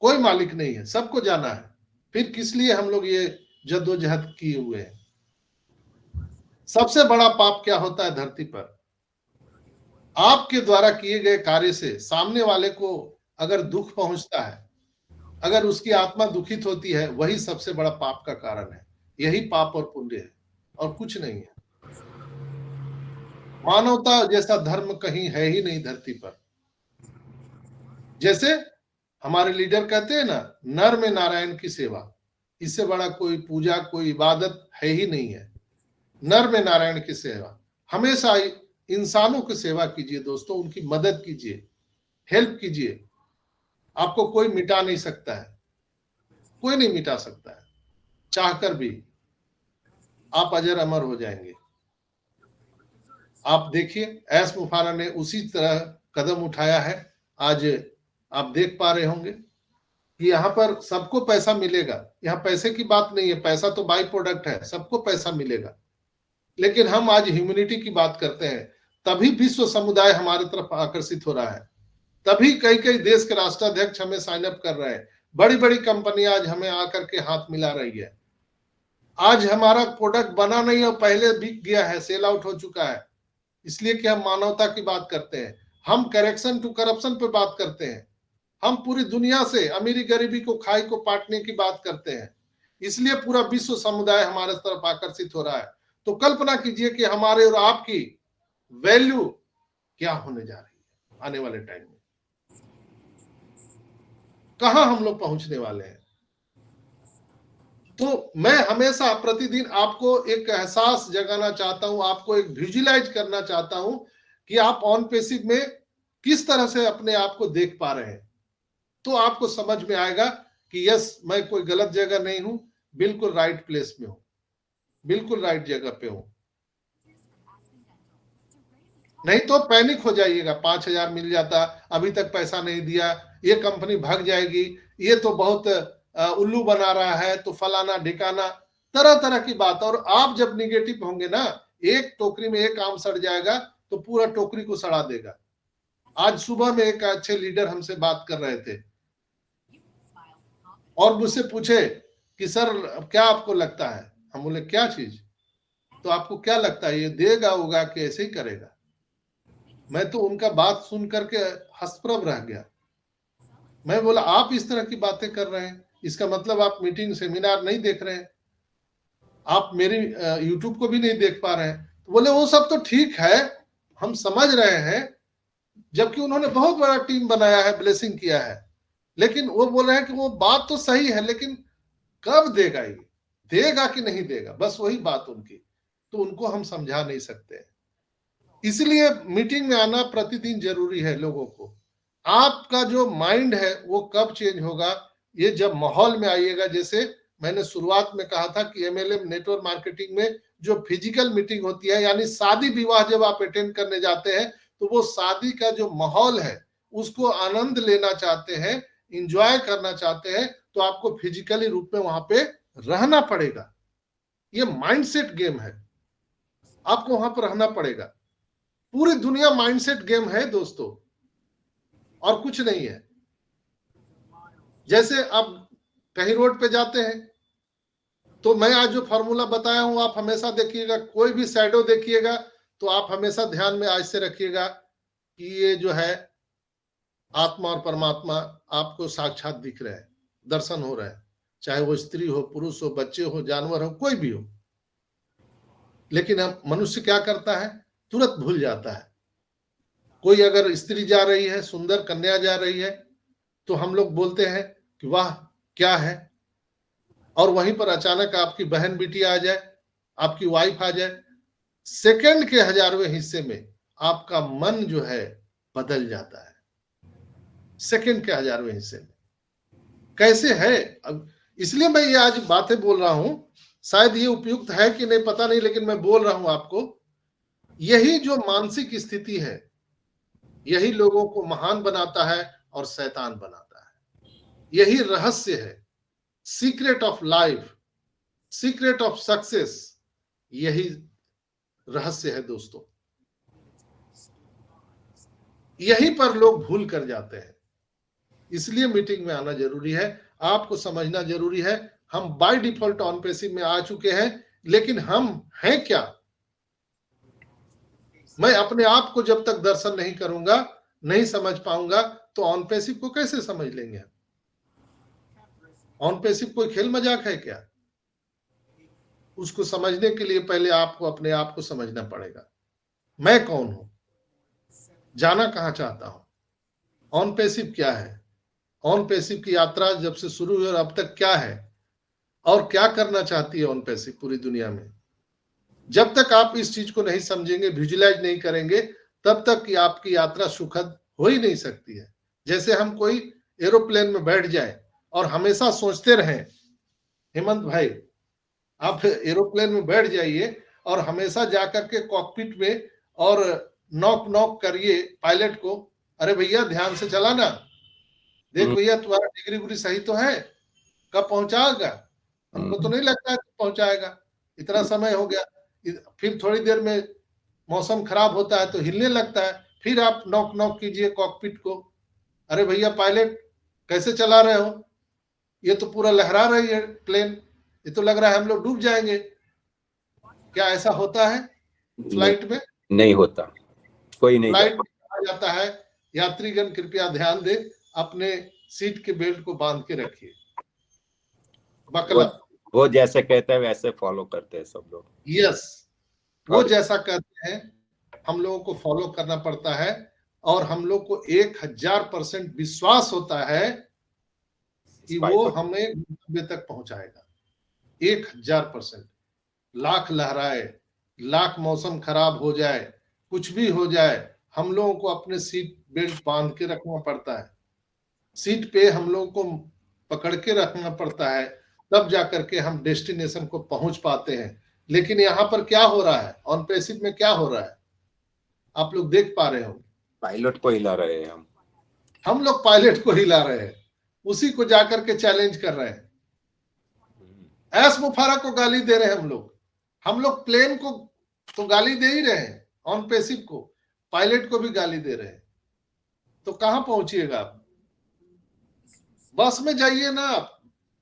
कोई मालिक नहीं है, सबको जाना है। फिर किस लिए हम लोग ये जद्दोजहद किए हुए हैं? सबसे बड़ा पाप क्या होता है धरती पर? आपके द्वारा किए गए कार्य से सामने वाले को अगर दुख पहुंचता है, अगर उसकी आत्मा दुखित होती है, वही सबसे बड़ा पाप का कारण है। यही पाप और पुण्य है और कुछ नहीं है। मानवता जैसा धर्म कहीं है ही नहीं धरती पर। जैसे हमारे लीडर कहते हैं ना, नर में नारायण की सेवा, इससे बड़ा कोई पूजा, कोई इबादत है ही नहीं है। नर में नारायण की सेवा, हमेशा इंसानों की सेवा कीजिए दोस्तों, उनकी मदद कीजिए, हेल्प कीजिए। आपको कोई मिटा नहीं सकता है, कोई नहीं मिटा सकता है, चाहकर भी। आप अजर अमर हो जाएंगे। आप देखिए, ऐस मुफारा ने उसी तरह कदम उठाया है। आज आप देख पा रहे होंगे कि यहाँ पर सबको पैसा मिलेगा। यहाँ पैसे की बात नहीं है, पैसा तो बाई प्रोडक्ट है, सबको पैसा मिलेगा। लेकिन हम आज ह्यूमैनिटी की बात करते हैं, तभी विश्व समुदाय हमारी तरफ आकर्षित हो रहा है। तभी कई कई देश के राष्ट्राध्यक्ष हमें साइन अप कर रहे हैं। बड़ी बड़ी कंपनी आज हमें आकर के हाथ मिला रही है। आज हमारा प्रोडक्ट बना नहीं और पहले बिक गया है, सेल आउट हो चुका है, इसलिए कि हम मानवता की बात करते हैं, हम करेक्शन टू करप्शन पे बात करते हैं, हम पूरी दुनिया से अमीरी गरीबी को, खाई को पाटने की बात करते हैं। इसलिए पूरा विश्व समुदाय हमारे तरफ आकर्षित हो रहा है। तो कल्पना कीजिए कि हमारे और आपकी वैल्यू क्या होने जा रही है आने वाले टाइम में। कहां हम लोग पहुंचने वाले हैं। तो मैं हमेशा प्रतिदिन आपको एक एहसास जगाना चाहता हूं, आपको एक विजुअलाइज करना चाहता हूं कि आप ऑन पेसिव में किस तरह से अपने आप को देख पा रहे हैं। तो आपको समझ में आएगा कि यस, मैं कोई गलत जगह नहीं हूं, बिल्कुल राइट प्लेस में हूं, बिल्कुल राइट जगह पे हूं। नहीं तो पैनिक हो जाइएगा, 5,000 मिल जाता, अभी तक पैसा नहीं दिया, ये कंपनी भाग जाएगी, ये तो बहुत उल्लू बना रहा है, तो फलाना ढिकाना, तरह तरह की बात। और आप जब निगेटिव होंगे ना, एक टोकरी में एक आम सड़ जाएगा तो पूरा टोकरी को सड़ा देगा। आज सुबह में एक अच्छे लीडर हमसे बात कर रहे थे और मुझसे पूछे कि सर क्या आपको लगता है? हम बोले क्या चीज? तो आपको क्या लगता है, ये देगा होगा कि ऐसे ही करेगा? मैं तो उनका बात सुन करके हंसप्रभ रह गया। मैं बोला आप इस तरह की बातें कर रहे हैं, इसका मतलब आप मीटिंग सेमिनार नहीं देख रहे हैं, आप मेरी यूट्यूब को भी नहीं देख पा रहे हैं। तो बोले वो सब तो ठीक है, हम समझ रहे हैं, जबकि उन्होंने बहुत बड़ा टीम बनाया है, ब्लेसिंग किया है, लेकिन वो बोल रहे हैं कि वो बात तो सही है, लेकिन कब देगा, ये देगा कि नहीं देगा, बस वही बात उनकी। तो उनको हम समझा नहीं सकते। इसलिए मीटिंग में आना प्रतिदिन जरूरी है लोगों को। आपका जो माइंड है वो कब चेंज होगा, ये जब माहौल में आइएगा। जैसे मैंने शुरुआत में कहा था कि MLM नेटवर्क मार्केटिंग में जो फिजिकल मीटिंग होती है, यानी शादी विवाह जब आप अटेंड करने जाते हैं, तो वो शादी का जो माहौल है उसको आनंद लेना चाहते हैं, इंजॉय करना चाहते हैं, तो आपको फिजिकली रूप में वहां पे रहना पड़ेगा। ये माइंडसेट गेम है, आपको वहां पर रहना पड़ेगा। पूरी दुनिया माइंडसेट गेम है दोस्तों, और कुछ नहीं है। जैसे आप कहीं रोड पे जाते हैं, तो मैं आज जो फॉर्मूला बताया हूं आप हमेशा देखिएगा। कोई भी शैडो देखिएगा तो आप हमेशा ध्यान में आज से रखिएगा कि ये जो है आत्मा और परमात्मा आपको साक्षात दिख रहे हैं, दर्शन हो रहा है, चाहे वो स्त्री हो, पुरुष हो, बच्चे हो, जानवर हो, कोई भी हो। लेकिन हम मनुष्य क्या करता है, तुरंत भूल जाता है। कोई अगर स्त्री जा रही है, सुंदर कन्या जा रही है, तो हम लोग बोलते हैं कि वाह क्या है, और वहीं पर अचानक आपकी बहन बेटी आ जाए आपकी वाइफ आ जाए, सेकंड के 1000वें हिस्से में आपका मन जो है बदल जाता है। सेकंड के 1000वें हिस्से में कैसे है? अब इसलिए मैं ये आज बातें बोल रहा हूं, शायद ये उपयुक्त है कि नहीं पता नहीं, लेकिन मैं बोल रहा हूं आपको। यही जो मानसिक स्थिति है, यही लोगों को महान बनाता है और शैतान बनाता है। यही रहस्य है, secret of life, secret of success, यही रहस्य है दोस्तों। यहीं पर लोग भूल कर जाते हैं। इसलिए मीटिंग में आना जरूरी है, आपको समझना जरूरी है। हम बाय डिफॉल्ट ऑन पैसिव में आ चुके हैं, लेकिन हम हैं क्या? मैं अपने आप को जब तक दर्शन नहीं करूंगा, नहीं समझ पाऊंगा, तो ऑन पैसिव को कैसे समझ लेंगे? ऑन पैसिव कोई खेल मजाक है क्या? उसको समझने के लिए पहले आपको अपने आप को समझना पड़ेगा। मैं कौन हूं? जाना कहां चाहता हूं? ऑन पैसिव क्या है? ऑन पैसिव की यात्रा जब से शुरू हुई और अब तक क्या है, और क्या करना चाहती है ऑन पैसिव पूरी दुनिया में? जब तक आप इस चीज को नहीं समझेंगे, विजुलाइज नहीं करेंगे, तब तक कि आपकी यात्रा सुखद हो ही नहीं सकती है। जैसे हम कोई एरोप्लेन में बैठ जाए और हमेशा सोचते रहें, हेमंत भाई आप एरोप्लेन में बैठ जाइए और हमेशा जाकर के कॉकपिट में और नॉक नॉक करिए पायलट को, अरे भैया ध्यान से चलाना, देख भैया तुम्हारा डिग्री उग्री सही तो है, कब पहुंचाएगा? हमको तो नहीं लगता है पहुंचाएगा, इतना समय हो गया। फिर थोड़ी देर में मौसम खराब होता है तो हिलने लगता है, फिर आप नॉक नॉक कीजिए कॉकपिट को, अरे भैया पायलट कैसे चला रहे हो, ये तो पूरा लहरा रही है प्लेन, ये तो लग रहा है हम लोग डूब जाएंगे। क्या ऐसा होता है फ्लाइट में? नहीं होता, कोई नहीं फ्लाइट में कहा जाता है यात्रीगण कृपया ध्यान दें, अपने सीट के बेल्ट को बांध के रखिए, बकला। वो जैसे कहते हैं वैसे फॉलो करते हैं सब लोग। यस, वो जैसा कहते हैं हम लोगों को फॉलो करना पड़ता है, और हम लोग को 1000% विश्वास होता है कि वो हमें गंतव्य तक पहुंचाएगा। 1000%। लाख लहराए, लाख मौसम खराब हो जाए, कुछ भी हो जाए, हम लोगों को अपने सीट बेल्ट बांध के रखना पड़ता है, सीट पे हम लोगों को पकड़ के रखना पड़ता है, तब जाकर के हम डेस्टिनेशन को पहुंच पाते हैं। लेकिन यहाँ पर क्या हो रहा है, ऑन पैसिव में क्या हो रहा है, आप लोग देख पा रहे हो, पायलट को हिला रहे हैं हम लोग पायलट को हिला रहे हैं, उसी को जाकर के चैलेंज कर रहे हैं, एस मुफारा को गाली दे रहे हैं हम लोग प्लेन को तो गाली दे ही रहे हैं, ऑन पैसिव को, पायलट को भी गाली दे रहे हैं। तो कहां पहुंचिएगा आप? बस में जाइए ना, आप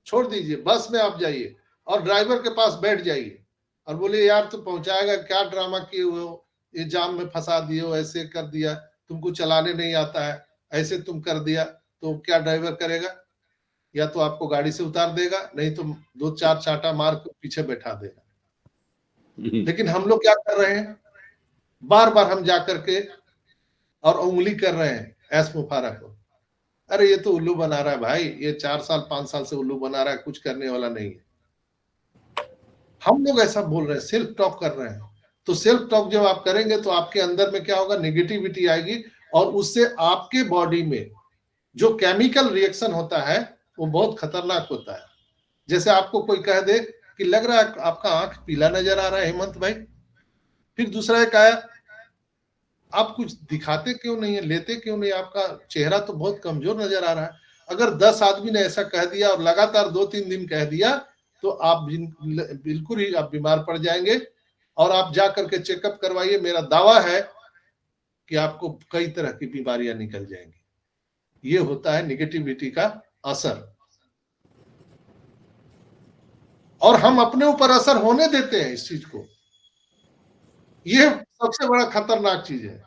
छोड़ दीजिए, बस में आप जाइए और ड्राइवर के पास बैठ जाइए और बोलिए यार तू पहुंचाएगा, क्या ड्रामा किए हुए हो, ये जाम में फंसा दिए हो, ऐसे कर दिया, तुमको चलाने नहीं आता है, ऐसे तुम कर दिया, तो क्या ड्राइवर करेगा? या तो आपको गाड़ी से उतार देगा, नहीं तो 2-4 चांटा मार के पीछे बैठा देगा। लेकिन हम लोग क्या कर रहे हैं, बार बार हम जाकर के और उंगली कर रहे हैं एस मुफारा को, अरे ये तो उल्लू बना रहा है भाई, ये 4 साल 5 साल से उल्लू बना रहा है, कुछ करने वाला नहीं है। हम लोग ऐसा बोल रहे हैं, सेल्फ टॉक कर रहे हैं। तो सेल्फ टॉक जब आप करेंगे तो आपके अंदर में क्या होगा, नेगेटिविटी आएगी, और उससे आपके बॉडी में जो केमिकल रिएक्शन होता है वो बहुत खतरनाक होता है। जैसे आपको कोई कह दे कि लग रहा है आपका आंख पीला नजर आ रहा है हेमंत भाई, फिर दूसरा एक आया, आप कुछ दिखाते क्यों नहीं है, लेते क्यों नहीं, आपका चेहरा तो बहुत कमजोर नजर आ रहा है। अगर 10 आदमी ने ऐसा कह दिया और लगातार 2-3 दिन कह दिया, तो आप बिल्कुल ही आप बीमार पड़ जाएंगे, और आप जा करके चेकअप करवाइए, मेरा दावा है कि आपको कई तरह की बीमारियां निकल जाएंगी। ये होता है निगेटिविटी का असर, और हम अपने ऊपर असर होने देते हैं इस चीज को। ये सबसे बड़ा खतरनाक चीज है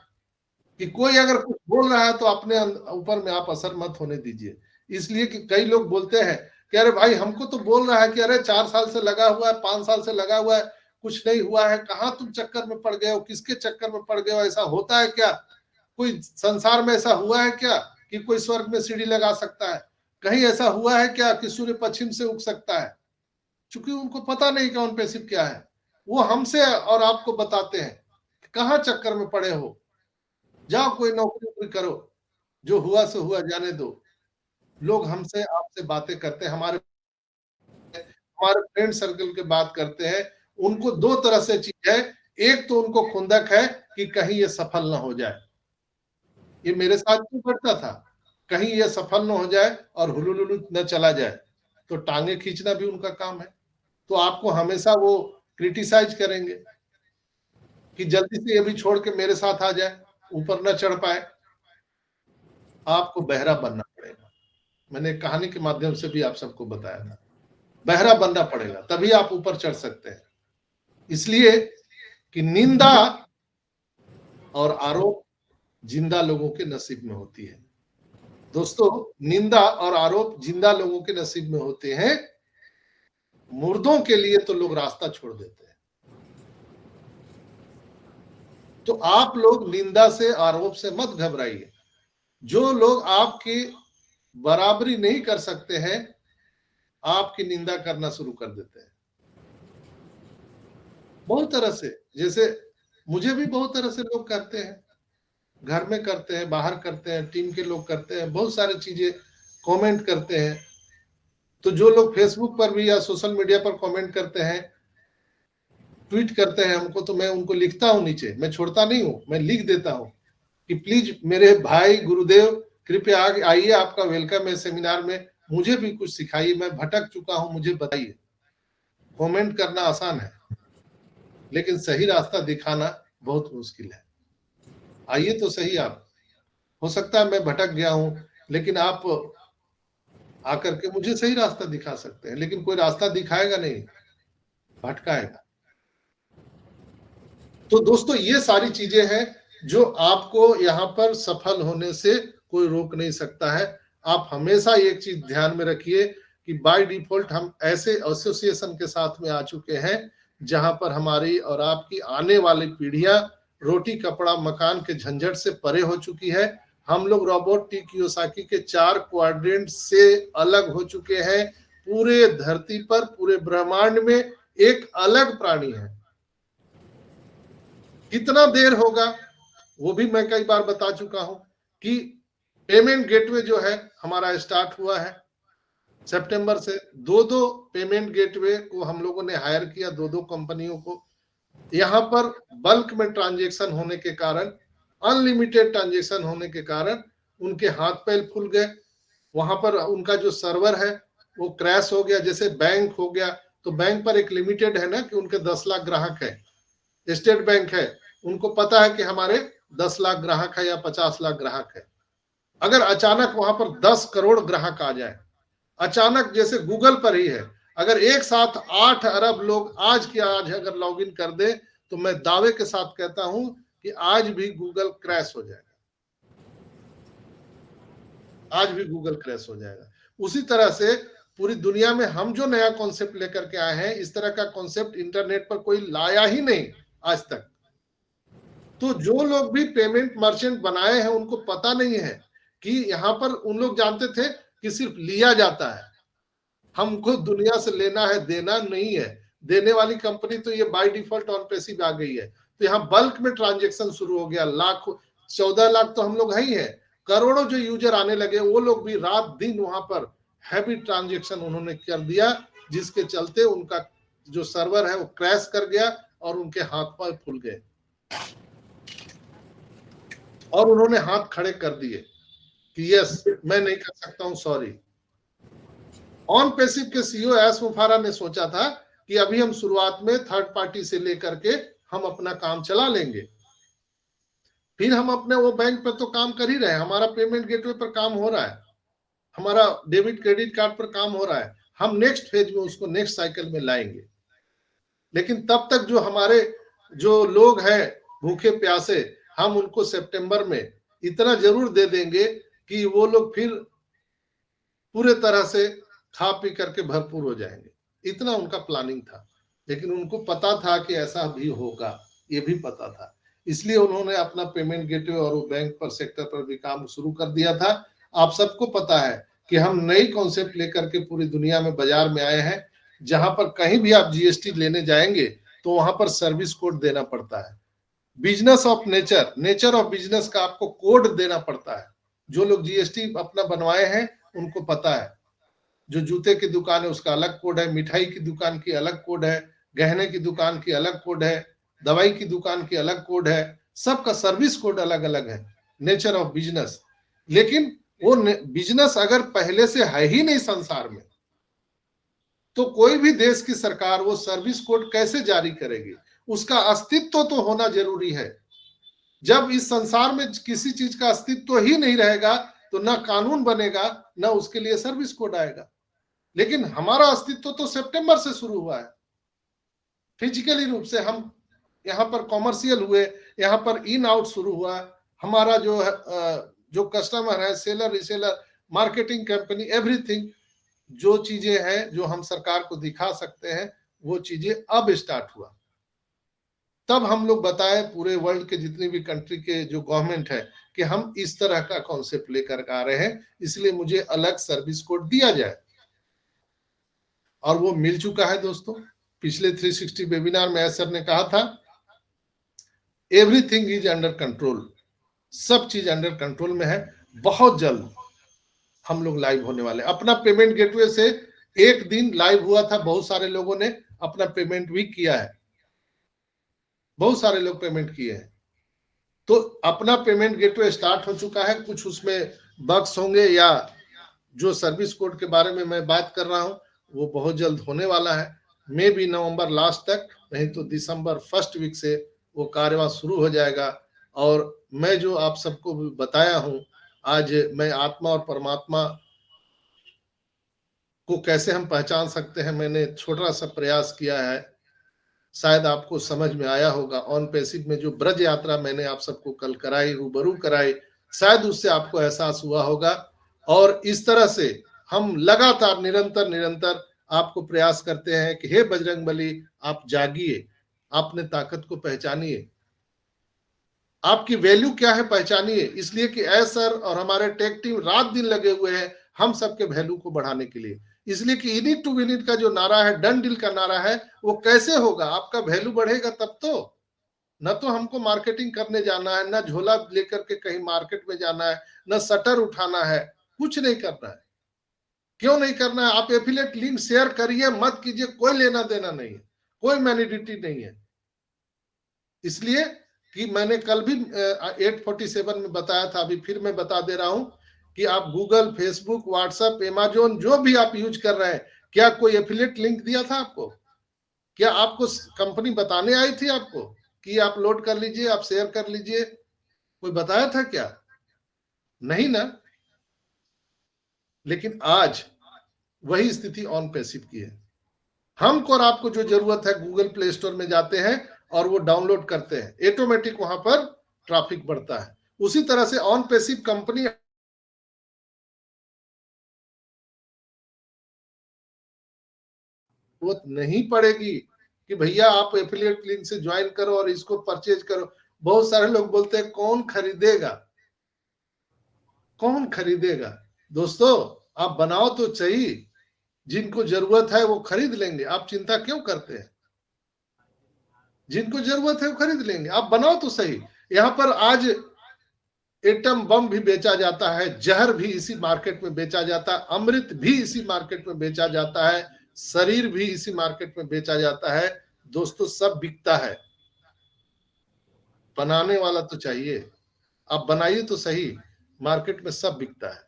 कि कोई अगर कुछ बोल रहा है तो अपने ऊपर में आप असर मत होने दीजिए। इसलिए कि कई लोग बोलते हैं कि अरे भाई हमको तो बोल रहा है कि अरे 4 साल से लगा हुआ है, 5 साल से लगा हुआ है, कुछ नहीं हुआ है, कहाँ तुम चक्कर में पड़ गए हो, किसके चक्कर में पड़ गए हो, ऐसा होता है क्या? कोई संसार में ऐसा हुआ है क्या कि कोई स्वर्ग में सीढ़ी लगा सकता है? कहीं ऐसा हुआ है क्या कि सूर्य पश्चिम से उग सकता है? चूंकि उनको पता नहीं कि ऑन पैसिव क्या है, वो हमसे और आपको बताते हैं कहाँ चक्कर में पड़े हो, जाओ कोई नौकरी वोकरी करो, जो हुआ सो हुआ, जाने दो। लोग हमसे आपसे बातें करते हैं, हमारे फ्रेंड सर्कल के बात करते हैं। उनको दो तरह से चीज है, एक तो उनको खुंदक है कि कहीं ये सफल ना हो जाए, ये मेरे साथ क्यों करता था, कहीं ये सफल ना हो जाए और हुलुलुलु न चला जाए, तो टांगे खींचना भी उनका काम है। तो आपको हमेशा वो क्रिटिसाइज करेंगे कि जल्दी से ये भी छोड़ के मेरे साथ आ जाए, ऊपर न चढ़ पाए। आपको बहरा बनना पड़ेगा। मैंने कहानी के माध्यम से भी आप सबको बताया था, बहरा बनना पड़ेगा, तभी आप ऊपर चढ़ सकते हैं। इसलिए कि निंदा और आरोप जिंदा लोगों के नसीब में होती है। दोस्तों, निंदा और आरोप जिंदा लोगों के नसीब में होते हैं, मुर्दों के लिए तो लोग रास्ता छोड़ देते हैं। तो आप लोग निंदा से, आरोप से मत घबराइए। जो लोग आपकी बराबरी नहीं कर सकते हैं, आपकी निंदा करना शुरू कर देते हैं बहुत तरह से। जैसे मुझे भी बहुत तरह से लोग करते हैं, घर में करते हैं, बाहर करते हैं, टीम के लोग करते हैं, बहुत सारी चीजें कमेंट करते हैं। तो जो लोग फेसबुक पर भी या सोशल मीडिया पर कमेंट करते हैं, ट्वीट करते हैं हमको, तो मैं उनको लिखता हूं नीचे, मैं छोड़ता नहीं हूं, मैं लिख देता हूं कि प्लीज मेरे भाई गुरुदेव कृपया आइए, आपका वेलकम है सेमिनार में, मुझे भी कुछ सिखाइए, मैं भटक चुका हूं, मुझे बताइए। कमेंट करना आसान है, लेकिन सही रास्ता दिखाना बहुत मुश्किल है। आइए तो सही आप, हो सकता है मैं भटक गया हूं, लेकिन आप आकर के मुझे सही रास्ता दिखा सकते हैं, लेकिन कोई रास्ता दिखाएगा नहीं, भटकाएगा। तो दोस्तों, ये सारी चीजें हैं जो आपको यहाँ पर सफल होने से कोई रोक नहीं सकता है। आप हमेशा एक चीज ध्यान में रखिए कि बाय डिफॉल्ट हम ऐसे एसोसिएशन के साथ में आ चुके हैं जहां पर हमारी और आपकी आने वाली पीढ़ियां रोटी कपड़ा मकान के झंझट से परे हो चुकी है। हम लोग रॉबर्ट टी कियोसाकी के 4 क्वाड्रेंट से अलग हो चुके हैं। पूरे धरती पर, पूरे ब्रह्मांड में एक अलग प्राणी है। कितना देर होगा वो भी मैं कई बार बता चुका हूं कि पेमेंट गेटवे जो है हमारा स्टार्ट हुआ है सितंबर से। 2 पेमेंट गेटवे को हम लोगों ने हायर किया, 2 कंपनियों को। यहां पर बल्क में ट्रांजैक्शन होने के कारण, अनलिमिटेड ट्रांजैक्शन होने के कारण उनके हाथ पैर फूल गए। वहां पर उनका जो सर्वर है वो क्रैश हो गया। जैसे बैंक हो गया, तो बैंक पर एक लिमिटेड है ना कि उनके 10 लाख ग्राहक है। स्टेट बैंक है, उनको पता है कि हमारे 10 लाख ग्राहक है या 50 लाख ग्राहक है। अगर अचानक वहां पर 10 करोड़ ग्राहक आ जाए, अचानक, जैसे गूगल पर ही है, अगर एक साथ 8 अरब लोग आज के आज अगर लॉगिन कर दे, तो मैं दावे के साथ कहता हूं कि आज भी गूगल क्रैश हो जाएगा, आज भी गूगल क्रैश हो जाएगा। उसी तरह से पूरी दुनिया में हम जो नया कॉन्सेप्ट लेकर के आए हैं, इस तरह का कॉन्सेप्ट इंटरनेट पर कोई लाया ही नहीं आज तक। तो जो लोग भी पेमेंट मर्चेंट बनाए हैं, उनको पता नहीं है कि यहाँ पर, उन लोग जानते थे कि सिर्फ लिया जाता है, हमको दुनिया से लेना है, देना नहीं है। देने वाली कंपनी तो ये बाय डिफॉल्ट ऑन पैसिव आ गई है। तो यहाँ बल्क में ट्रांजैक्शन शुरू हो गया। लाख, 14 लाख तो हम लोग है ही है, करोड़ों जो यूजर आने लगे, वो लोग भी रात दिन वहां पर हैवी ट्रांजैक्शन उन्होंने कर दिया, जिसके चलते उनका जो सर्वर है वो क्रैश कर गया और उनके हाथ पैर फूल गए और उन्होंने हाथ खड़े कर दिए कि यस, मैं नहीं कर सकता हूं, सॉरी। ऑन पैसिव के सीईओ एस मुफारा ने सोचा था कि अभी हम शुरुआत में थर्ड पार्टी से लेकर के हम अपना काम चला लेंगे, फिर हम अपने वो बैंक पर तो काम कर ही रहे हैं, हमारा पेमेंट गेटवे पर काम हो रहा है, हमारा डेबिट क्रेडिट कार्ड पर काम हो रहा है, हम नेक्स्ट फेज में उसको नेक्स्ट साइकिल में लाएंगे। लेकिन तब तक जो हमारे जो लोग हैं भूखे प्यासे, हम उनको सितंबर में इतना जरूर दे देंगे कि वो लोग फिर पूरे तरह से खा पी करके भरपूर हो जाएंगे। इतना उनका प्लानिंग था, लेकिन उनको पता था कि ऐसा भी होगा, ये भी पता था। इसलिए उन्होंने अपना पेमेंट गेटवे और बैंक पर सेक्टर पर भी काम शुरू कर दिया था। आप सबको पता है कि हम नई कॉन्सेप्ट लेकर के पूरी दुनिया में बाजार में आए हैं, जहां पर कहीं भी आप जीएसटी लेने जाएंगे तो वहां पर सर्विस कोड देना पड़ता है। Business of nature, nature of business का आपको कोड देना पड़ता है। जो लोग जीएसटी अपना बनवाए हैं उनको पता है। जो जूते की दुकान है उसका अलग कोड है, मिठाई की दुकान की अलग कोड है, गहने की दुकान की अलग कोड है, दवाई की दुकान की अलग कोड है, सबका सर्विस कोड अलग अलग है, नेचर ऑफ बिजनेस। लेकिन वो बिजनेस अगर पहले से है ही नहीं संसार में, तो कोई भी देश की सरकार वो सर्विस कोड कैसे जारी करेगी? उसका अस्तित्व तो होना जरूरी है। जब इस संसार में किसी चीज का अस्तित्व ही नहीं रहेगा तो ना कानून बनेगा, ना उसके लिए सर्विस कोड आएगा। लेकिन हमारा अस्तित्व तो सितंबर से शुरू हुआ है। फिजिकली रूप से हम यहाँ पर कॉमर्शियल हुए, यहाँ पर इन आउट शुरू हुआ। हमारा जो कस्टमर है, seller, reseller, marketing company, everything, जो चीजें हैं जो हम सरकार को दिखा सकते हैं, वो चीजें अब स्टार्ट हुआ। तब हम लोग बताए पूरे वर्ल्ड के जितनी भी कंट्री के जो गवर्नमेंट है कि हम इस तरह का कॉन्सेप्ट लेकर आ रहे हैं, इसलिए मुझे अलग सर्विस कोड दिया जाए। और वो मिल चुका है दोस्तों। पिछले 360 वेबिनार में सर ने कहा था एवरीथिंग इज अंडर कंट्रोल, सब चीज अंडर कंट्रोल में है। बहुत जल्द हम लोग लाइव होने वाले। अपना पेमेंट गेटवे से एक दिन लाइव हुआ था, बहुत सारे लोगों ने अपना पेमेंट भी किया है, बहुत सारे लोग पेमेंट किए हैं। तो अपना पेमेंट गेटवे स्टार्ट हो चुका है। कुछ उसमें बग्स होंगे या जो सर्विस कोड के बारे में मैं बात कर रहा हूं वो बहुत जल्द होने वाला है। मे भी नवंबर लास्ट तक, नहीं तो दिसंबर फर्स्ट वीक से वो कार्यवाही शुरू हो जाएगा। और मैं जो आप सबको बताया हूं आज, मैं आत्मा और परमात्मा को कैसे हम पहचान सकते हैं, मैंने छोटा सा प्रयास किया है, शायद आपको समझ में आया होगा। ऑन पैसिव में जो ब्रज यात्रा मैंने आप सबको कल कराई, रूबरू कराई, शायद उससे आपको एहसास हुआ होगा। और इस तरह से हम लगातार निरंतर आपको प्रयास करते हैं कि हे बजरंगबली, आप जागिए, आपने ताकत को पहचानिए, आपकी वैल्यू क्या है पहचानिए। इसलिए कि सर और हमारे टेक टीम रात दिन लगे हुए हैं हम सबके वैल्यू को बढ़ाने के लिए। इसलिए कि in it to win it का जो नारा है, डन डील का नारा है, वो कैसे होगा? आपका वैल्यू बढ़ेगा तब तो। न तो हमको मार्केटिंग करने जाना है, न झोला लेकर के कहीं मार्केट में जाना है, न शटर उठाना है, कुछ नहीं करना है। क्यों नहीं करना है? आप एफिलिएट लिंक शेयर करिए, मत कीजिए, कोई लेना देना नहीं है, कोई मैनिडिटी नहीं है। इसलिए कि मैंने कल भी 847 में बताया था, अभी फिर मैं बता दे रहा हूं कि आप गूगल, फेसबुक, व्हाट्सएप, अमेजोन जो भी आप यूज कर रहे हैं, क्या कोई एफिलिएट लिंक दिया था आपको? क्या आपको कंपनी बताने आई थी आपको कि आप लोड कर लीजिए, आप शेयर कर लीजिए? कोई बताया था क्या? नहीं ना। लेकिन आज वही स्थिति ऑन पैसिव की है। हमको और आपको जो जरूरत है, गूगल प्ले स्टोर में जाते हैं और वो डाउनलोड करते हैं, ऑटोमेटिक वहां पर ट्रैफिक बढ़ता है। उसी तरह से ऑन पैसिव कंपनी जरूरत नहीं पड़ेगी कि भैया आप एफिलिएट लिंक से ज्वाइन करो और इसको परचेज करो। बहुत सारे लोग बोलते हैं कौन खरीदेगा, कौन खरीदेगा? दोस्तों आप बनाओ तो चाहिए, जिनको जरूरत है वो खरीद लेंगे। आप चिंता क्यों करते हैं? जिनको जरूरत है वो खरीद लेंगे, आप बनाओ तो सही। यहाँ पर आज एटम बम भी बेचा जाता है, जहर भी इसी मार्केट में बेचा जाता है, अमृत भी इसी मार्केट में बेचा जाता है, शरीर भी इसी मार्केट में बेचा जाता है। दोस्तों सब बिकता है, बनाने वाला तो चाहिए। आप बनाइए तो सही, मार्केट में सब बिकता है,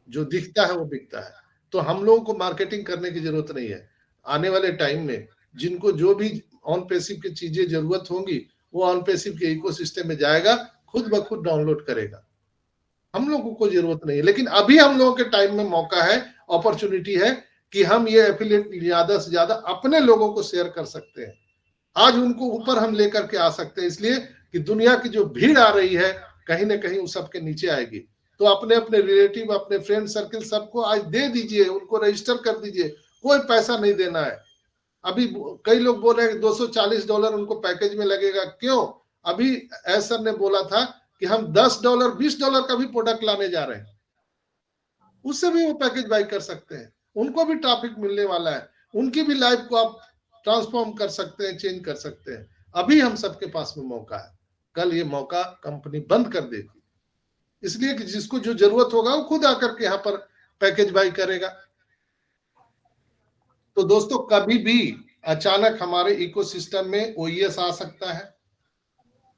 जो दिखता है वो बिकता है। तो हम लोगों को मार्केटिंग करने की जरूरत नहीं है। आने वाले टाइम में जिनको जो भी ऑन पैसिव की चीजें जरूरत होंगी वो ऑन पैसिव के इकोसिस्टम में जाएगा, खुद ब खुद डाउनलोड करेगा। हम लोगों को जरूरत नहीं है। लेकिन अभी हम लोगों के टाइम में मौका है, अपॉर्चुनिटी है कि हम ये एफिलिएट ज्यादा से ज्यादा अपने लोगों को शेयर कर सकते हैं। आज उनको ऊपर हम लेकर के आ सकते हैं, इसलिए कि दुनिया की जो भीड़ आ रही है कहीं ना कहीं उस सबके नीचे आएगी। तो अपने अपने रिलेटिव, अपने फ्रेंड सर्किल सबको आज दे दीजिए, उनको रजिस्टर कर दीजिए, कोई पैसा नहीं देना है। अभी कई लोग बोल रहे हैं $240 उनको पैकेज में लगेगा। क्यों? अभी सर ने बोला था कि हम $10, $20 का भी प्रोडक्ट लाने जा रहे हैं, उससे भी वो पैकेज बाई कर सकते हैं। उनको भी ट्रैफिक मिलने वाला है, उनकी भी लाइफ को आप ट्रांसफॉर्म कर सकते हैं, चेंज कर सकते हैं। अभी हम सबके पास में मौका है, कल ये मौका कंपनी बंद कर देगी, इसलिए कि जिसको जो जरूरत होगा वो खुद आकर के यहाँ पर पैकेज बाई करेगा। तो दोस्तों कभी भी अचानक हमारे इकोसिस्टम में ओईएस आ सकता है।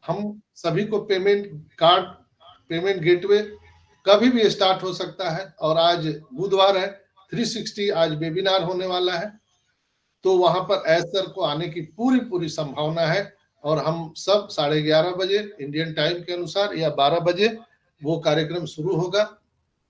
हम सभी को पेमेंट कार्ड, पेमेंट गेटवे कभी भी स्टार्ट हो सकता है। और आज बुधवार है, 360 आज वेबिनार होने वाला है, तो वहां पर एस सर को आने की पूरी संभावना है। और हम सब 11:30 बजे इंडियन टाइम के अनुसार या 12 बजे वो कार्यक्रम शुरू होगा।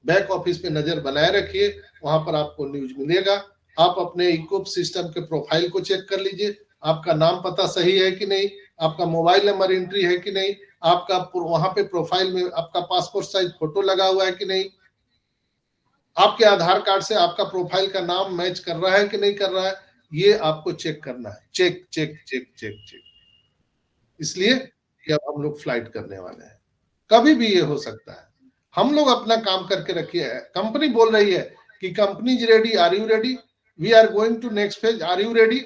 बैक ऑफिस पे नजर बनाए रखिए, वहां पर आपको न्यूज मिलेगा। आप अपने इको सिस्टम के प्रोफाइल को चेक कर लीजिए, आपका नाम पता सही है कि नहीं, आपका मोबाइल नंबर एंट्री है कि नहीं, आपका वहां पे प्रोफाइल में आपका पासपोर्ट साइज फोटो लगा हुआ है कि नहीं, आपके आधार कार्ड से आपका प्रोफाइल का नाम मैच कर रहा है कि नहीं कर रहा है, ये आपको चेक करना है। Check check check check check. इसलिए कि अब हम लोग फ्लाइट करने वाले हैं, कभी भी ये हो सकता है। हम लोग अपना काम करके रखिए। कंपनी बोल रही है कि company is ready, are you ready, we are going to next phase, are you ready.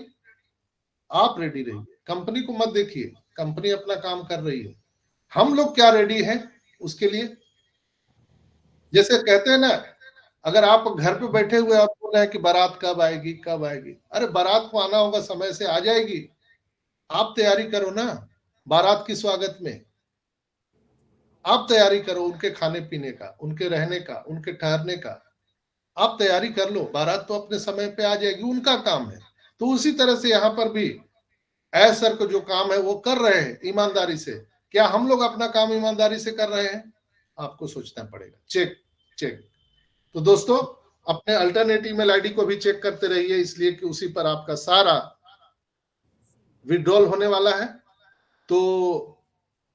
आप रेडी रहिए, कंपनी को मत देखिए, कंपनी अपना काम कर रही है। हम लोग क्या रेडी हैं उसके लिए। जैसे कहते हैं ना, अगर आप घर पे बैठे हुए आप बोल रहे हैं कि बारात कब आएगी कब आएगी, अरे बारात को आना होगा, समय से आ जाएगी। आप तैयारी करो ना बारात की स्वागत में, आप तैयारी करो उनके खाने पीने का, उनके रहने का, उनके ठहरने का, आप तैयारी कर लो। बारात तो अपने समय पे आ जाएगी, उनका काम है। तो उसी तरह से यहाँ पर भी एस सर को जो काम है वो कर रहे हैं ईमानदारी से। क्या हम लोग अपना काम ईमानदारी से कर रहे हैं, आपको सोचना पड़ेगा। Check check. तो दोस्तों अपने अल्टरनेटिव ईमेल आईडी को भी चेक करते रहिए, इसलिए कि उसी पर आपका सारा विड्रॉल होने वाला है। तो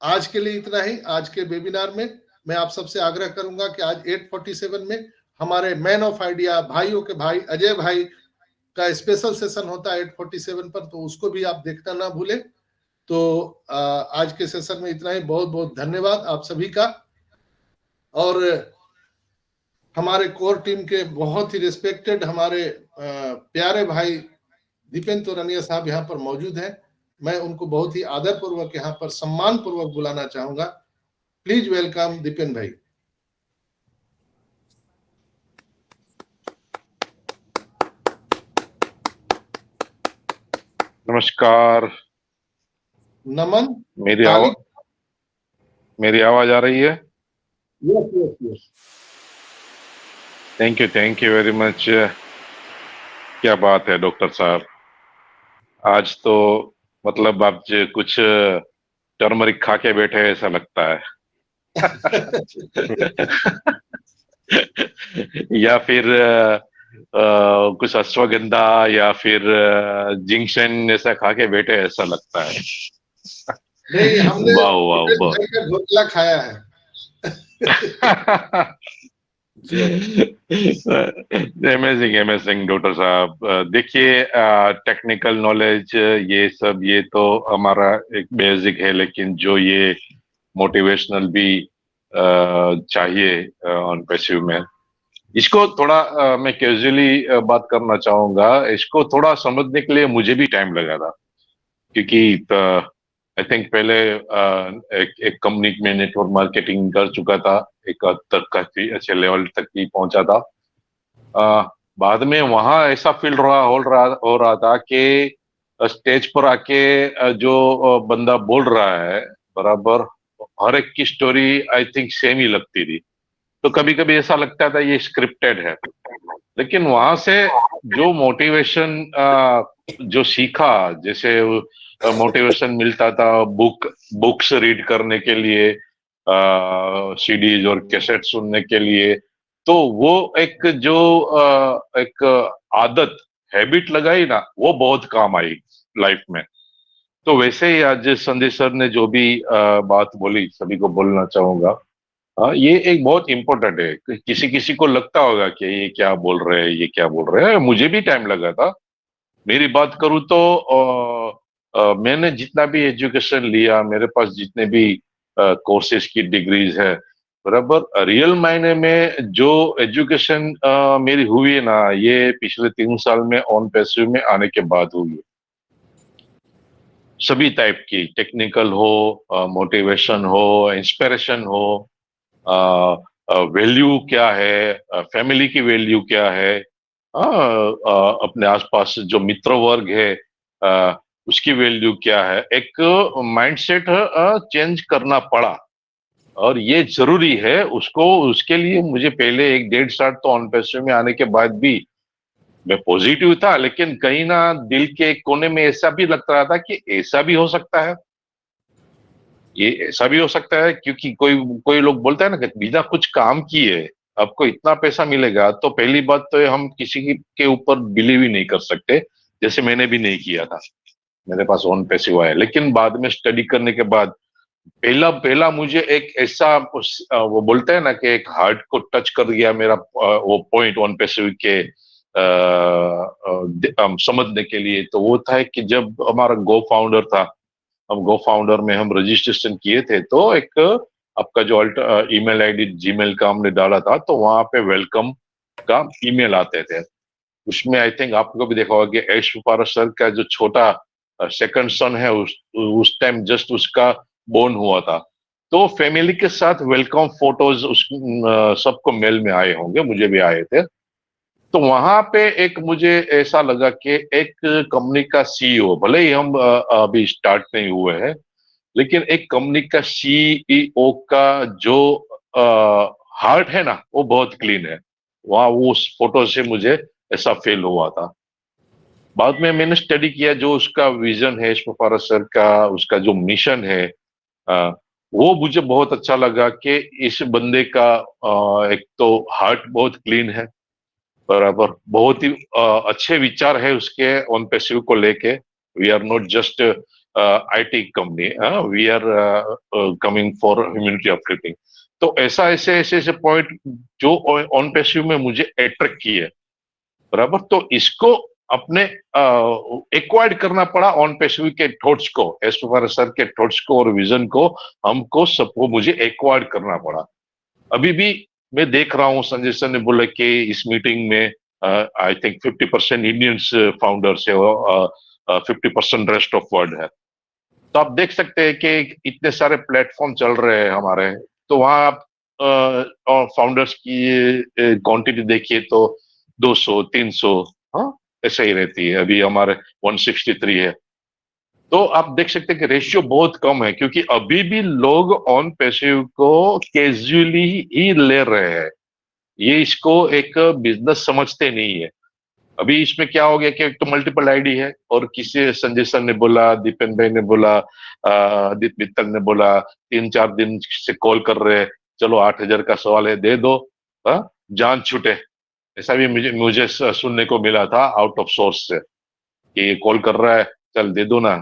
आज के लिए इतना ही। आज के वेबिनार में मैं आप सबसे आग्रह करूंगा कि आज 8:47 में हमारे मैन ऑफ आइडिया भाइयों के भाई अजय भाई का स्पेशल सेशन होता है 8:47 पर, तो उसको भी आप देखना ना भूलें। तो आज के सेशन में इतना ही। बहुत बहुत धन्यवाद आप सभी का। और हमारे कोर टीम के बहुत ही रिस्पेक्टेड हमारे प्यारे भाई दीपेन तोरनिया साहब यहाँ पर मौजूद हैं। मैं उनको बहुत ही आदर पूर्वक यहाँ पर सम्मान पूर्वक बुलाना चाहूंगा। प्लीज वेलकम दीपेन भाई। नमस्कार। नमन। मेरी आवाज आ रही है? Yes yes yes. Thank you very much. क्या बात है डॉक्टर साहब, आज तो मतलब आप कुछ टर्मरिक खा के बैठे हैं ऐसा लगता है। या फिर कुछ अश्वगंधा या फिर जिंक्शन ऐसा खा के बैठे ऐसा लगता है। नहीं, हमने वाह ढोकला खाया है। अमेजिंग डॉक्टर साहब। देखिए टेक्निकल नॉलेज ये सब ये तो हमारा एक बेसिक है, लेकिन जो ये मोटिवेशनल भी चाहिए ऑन पैसिव में, इसको थोड़ा मैं कैजुअली बात करना चाहूंगा। इसको थोड़ा समझने के लिए मुझे भी टाइम लगा था, क्योंकि आई थिंक पहले एक कंपनी में नेटवर्क मार्केटिंग कर चुका था, एक हद तक काफी अच्छे लेवल तक ही पहुंचा था। बाद में वहां ऐसा फील हो रहा था कि स्टेज पर आके जो बंदा बोल रहा है बराबर हर एक की स्टोरी आई थिंक सेम ही लगती थी। तो कभी कभी ऐसा लगता था ये स्क्रिप्टेड है, लेकिन वहां से जो मोटिवेशन जो सीखा, जैसे मोटिवेशन मिलता था बुक्स रीड करने के लिए, सीडीज और कैसेट सुनने के लिए, तो वो एक जो एक आदत हैबिट लगाई ना, वो बहुत काम आई लाइफ में। तो वैसे ही आज संजय सर ने जो भी बात बोली सभी को बोलना चाहूंगा। ये एक बहुत इम्पोर्टेंट है। किसी को लगता होगा कि ये क्या बोल रहे हैं, ये क्या बोल रहे हैं। मुझे भी टाइम लगा था। मेरी बात करूं तो मैंने जितना भी एजुकेशन लिया, मेरे पास जितने भी कोर्सेज की डिग्रीज है बराबर, रियल मायने में जो एजुकेशन मेरी हुई है ना, ये पिछले 3 साल में ऑन पैसिव में आने के बाद हुई है। सभी टाइप की, टेक्निकल हो, मोटिवेशन हो, इंस्पिरेशन हो, वैल्यू क्या है, फैमिली की वैल्यू क्या है, अपने आसपास जो मित्र वर्ग है उसकी वैल्यू क्या है, एक माइंडसेट चेंज करना पड़ा। और ये जरूरी है उसको, उसके लिए मुझे पहले 1-1.5 साल तो ऑन पैसे में आने के बाद भी मैं पॉजिटिव था, लेकिन कहीं ना दिल के एक कोने में ऐसा भी लगता रहा था कि ऐसा भी हो सकता है, ये ऐसा भी हो सकता है। क्योंकि कोई कोई लोग बोलते हैं ना कि बिना कुछ काम किए आपको इतना पैसा मिलेगा, तो पहली बात तो हम किसी के ऊपर बिलीव ही नहीं कर सकते, जैसे मैंने भी नहीं किया था। मेरे पास ऑन पैसे हुआ है, लेकिन बाद में स्टडी करने के बाद पहला पहला मुझे एक ऐसा वो बोलते हैं ना कि एक हार्ट को टच कर गया मेरा, वो पॉइंट ऑन पैसे के समझने के लिए, तो वो था कि जब हमारा गो फाउंडर था, हम गो फाउंडर में हम रजिस्ट्रेशन किए थे, तो एक आपका जो ईमेल आईडी जीमेल का हमने डाला था, तो वहां पे वेलकम का ईमेल आते थे। उसमें आई थिंक आपको भी देखा होगा कि ऐश पारस सर का जो छोटा सेकंड सन है, उस टाइम जस्ट उसका बोर्न हुआ था। तो फैमिली के साथ वेलकम फोटोज उस सबको मेल में आए होंगे, मुझे भी आए थे। तो वहां पे एक मुझे ऐसा लगा कि एक कंपनी का सीईओ, भले ही हम अभी स्टार्ट नहीं हुए हैं, लेकिन एक कंपनी का सीईओ का जो हार्ट है ना, वो बहुत क्लीन है। वहां वो उस फोटो से मुझे ऐसा फील हुआ था। बाद में मैंने स्टडी किया जो उसका विजन है इश्क सर का, उसका जो मिशन है, अ, वो मुझे बहुत अच्छा लगा कि इस बंदे का एक तो हार्ट बहुत क्लीन है, बराबर, बहुत ही अच्छे विचार है उसके ऑन पैसिव को लेके। We are not just IT company, we are coming for humanity uplifting. तो ऐसा ऐसे ऐसे ऐसे पॉइंट जो ऑन पैसिव में मुझे अट्रैक्ट किए, बराबर। तो इसको अपने एक्वायर्ड करना पड़ा, ऑन पैसिव के थॉट्स को, एस सर के थॉट्स को और विजन को, हमको सबको मुझे एक्वायर्ड करना पड़ा। अभी भी मैं देख रहा हूँ, संजय सर ने बोला कि इस मीटिंग में आई थिंक 50% इंडियंस फाउंडर्स है और 50% रेस्ट ऑफ वर्ल्ड है। तो आप देख सकते हैं कि इतने सारे प्लेटफॉर्म चल रहे हैं हमारे, तो वहां आप फाउंडर्स की क्वांटिटी देखिए तो 200 300, हाँ, ऐसे ही रहती है। अभी हमारे 163 है। तो आप देख सकते हैं कि रेशियो बहुत कम है, क्योंकि अभी भी लोग ऑन पैसिव को कैजुअली ही ले रहे हैं, ये इसको एक बिजनेस समझते नहीं है। अभी इसमें क्या हो गया कि एक तो मल्टीपल आईडी है, और किसी संजय सर ने बोला, दीपेन भाई ने बोला, आदित्य मित्तल ने बोला, 3-4 दिन से कॉल कर रहे हैं, चलो 8,000 का सवाल है, दे दो, जान छूटे। ऐसा भी मुझे सुनने को मिला था आउट ऑफ सोर्स से, कि कॉल कर रहा है, चल दे दो ना।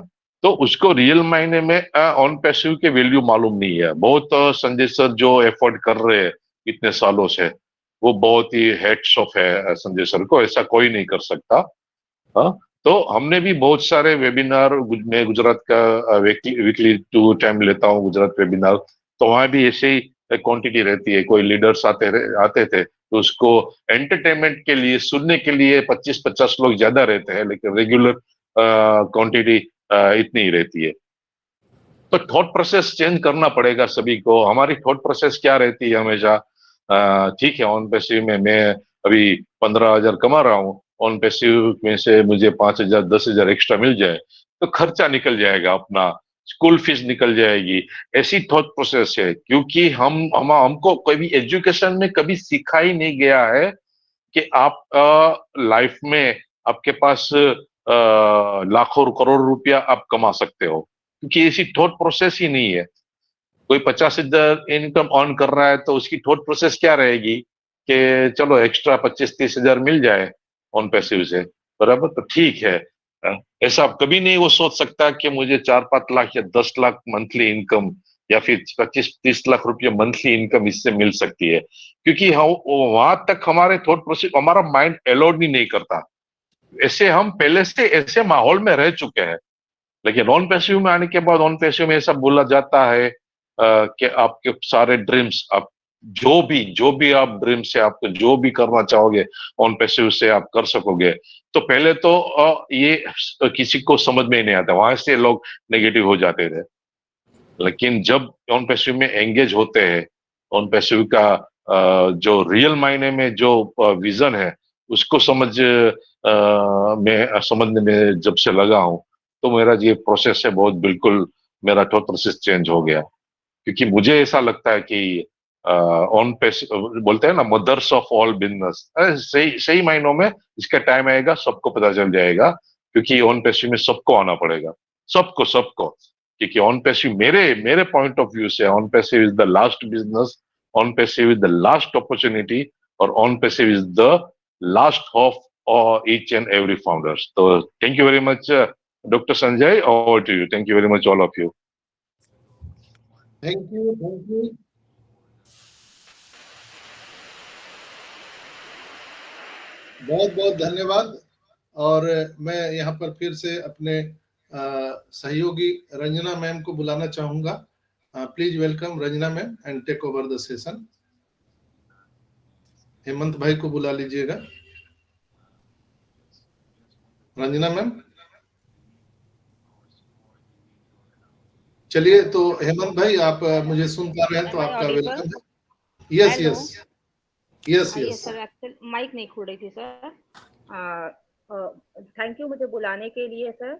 तो उसको रियल मायने में ऑन पैसिव के वैल्यू मालूम नहीं है। बहुत संजय सर जो एफर्ट कर रहे हैं इतने सालों से, वो बहुत ही हेड्स ऑफ है संजय सर को, ऐसा कोई नहीं कर सकता। हाँ, तो हमने भी बहुत सारे वेबिनार, मैं गुजरात का वीकली 2 टाइम लेता हूँ गुजरात वेबिनार, तो वहां भी ऐसे ही क्वांटिटी रहती है। कोई लीडर्स आते थे, तो उसको एंटरटेनमेंट के लिए, सुनने के लिए 25-50 लोग ज्यादा रहते हैं, लेकिन रेगुलर क्वांटिटी इतनी ही रहती है। तो थॉट प्रोसेस चेंज करना पड़ेगा सभी को। हमारी थॉट प्रोसेस क्या रहती है हमेशा, ठीक है ऑन पैसिव में मैं अभी 15,000 कमा रहा हूँ, ऑन पैसिव में से मुझे 5,000 10,000 एक्स्ट्रा मिल जाए तो खर्चा निकल जाएगा, अपना स्कूल फीस निकल जाएगी। ऐसी थॉट प्रोसेस है, क्योंकि हमको कभी एजुकेशन में कभी सिखा ही नहीं गया है कि आप लाइफ में आपके पास लाखों करोड़ रुपया आप कमा सकते हो, क्योंकि ऐसी थॉट प्रोसेस ही नहीं है। कोई 50,000 इनकम ऑन कर रहा है, तो उसकी थॉट प्रोसेस क्या रहेगी कि चलो एक्स्ट्रा 25-30,000 मिल जाए ऑन पैसिव से, बराबर, तो ठीक है। ऐसा कभी नहीं वो सोच सकता कि मुझे 4-5 लाख या 10 लाख मंथली इनकम, या फिर 25-30 लाख रुपये मंथली इनकम इससे मिल सकती है, क्योंकि हम वहां तक हमारे थॉट प्रोसेस, हमारा माइंड अलाउड ही नहीं करता। ऐसे हम पहले से ऐसे माहौल में रह चुके हैं। लेकिन ऑन पैसिव में आने के बाद, ऑन पैसिव में ऐसा बोला जाता है कि आपके सारे ड्रीम्स आप जो भी आप ड्रीम से आप जो भी करना चाहोगे ऑन पैसिव से आप कर सकोगे। तो पहले तो ये किसी को समझ में ही नहीं आता, वहां से लोग नेगेटिव हो जाते थे। लेकिन जब ऑन पैसिव में एंगेज होते हैं, ऑन पैसिव का जो रियल मायने में जो विजन है उसको समझने में जब से लगा हूं, तो मेरा ये प्रोसेस है बहुत बिल्कुल मेरा थॉट प्रोसेस चेंज हो गया। क्योंकि मुझे ऐसा लगता है कि ऑन पैसिव बोलते हैं ना, मदर्स ऑफ ऑल बिजनेस, सही सही मायनों में इसका टाइम आएगा, सबको पता चल जाएगा। क्योंकि ऑन पैसिव में सबको आना पड़ेगा, सबको सबको। क्योंकि ऑन पैसिव मेरे मेरे पॉइंट ऑफ व्यू से on passive is the last business, on passive is the last opportunity, और on passive is the last of each and every founders. तो thank you very much doctor Sanjay, over to you. Thank you very much all of you. Thank you, thank you. बहुत बहुत धन्यवाद। और मैं यहाँ पर फिर से अपने सहयोगी रंजना मैम को बुलाना चाहूंगा। Please welcome Ranjana ma'am and take over the session. Hemant भाई को बुला लीजिएगा। रंजना मैम, चलिए। तो हेमंत भाई, आप मुझे सुन पा रहे हैं तो आपका वेलकम है। Yes yes yes yes sir, actually mic नहीं खुल रही थी सर। थैंक यू मुझे बुलाने के लिए सर।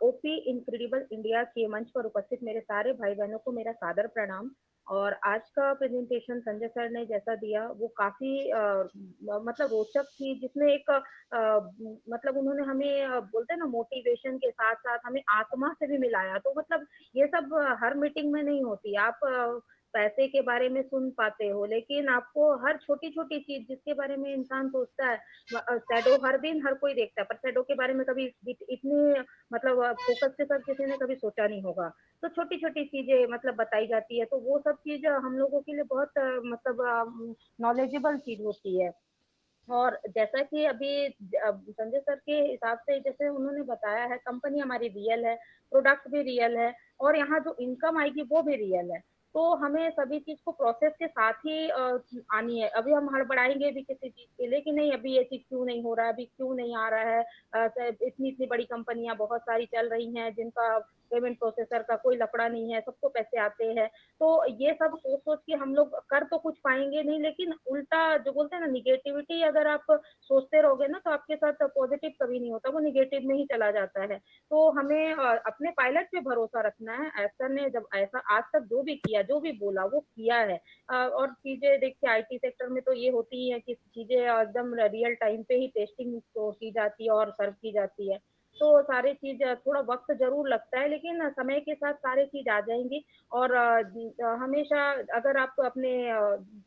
ओपी इनक्रेडिबल इंडिया के मंच पर उपस्थित मेरे सारे भाई बहनों को मेरा सादर प्रणाम। और आज का प्रेजेंटेशन संजय सर ने जैसा दिया वो काफी मतलब रोचक थी, जिसमें एक मतलब उन्होंने हमें बोलते हैं ना मोटिवेशन के साथ साथ हमें आत्मा से भी मिलाया। तो मतलब ये सब हर मीटिंग में नहीं होती। आप पैसे के बारे में सुन पाते हो, लेकिन आपको हर छोटी छोटी चीज जिसके बारे में इंसान सोचता है, शैडो हर दिन हर कोई देखता है, पर शैडो के बारे में कभी इतनी मतलब फोकस के साथ किसी ने कभी सोचा नहीं होगा। तो छोटी छोटी चीजें मतलब बताई जाती है, तो वो सब चीज हम लोगों के लिए बहुत मतलब नॉलेजेबल चीज होती है। और जैसा कि अभी संजय सर के हिसाब से जैसे उन्होंने बताया है, कंपनी हमारी रियल है, प्रोडक्ट भी रियल है, और यहाँ जो इनकम आएगी वो भी रियल है। तो हमें सभी चीज को प्रोसेस के साथ ही आनी है। अभी हम हड़बड़ाएंगे भी किसी चीज के लिए कि नहीं अभी ये चीज क्यों नहीं हो रहा है, अभी क्यों नहीं आ रहा है। इतनी इतनी बड़ी कंपनियां बहुत सारी चल रही हैं जिनका पेमेंट प्रोसेसर का कोई लफड़ा नहीं है, सबको पैसे आते हैं। तो ये सब सोच सोच के हम लोग कर तो कुछ पाएंगे नहीं, लेकिन उल्टा जो बोलते हैं ना निगेटिविटी, अगर आप सोचते रहोगे ना तो आपके साथ पॉजिटिव कभी नहीं होता, वो निगेटिव में ही चला जाता है। तो हमें अपने पायलट पे भरोसा रखना है। सर ने जब ऐसा आज तक जो भी किया, जो भी बोला वो किया है। और चीजें देखिए आईटी सेक्टर में तो ये होती है कि चीजें एकदम रियल टाइम पे ही टेस्टिंग की जाती है और सर्व की जाती है। तो सारी चीज थोड़ा वक्त जरूर लगता है, लेकिन समय के साथ सारी चीज आ जाएंगी। और हमेशा अगर आप अपने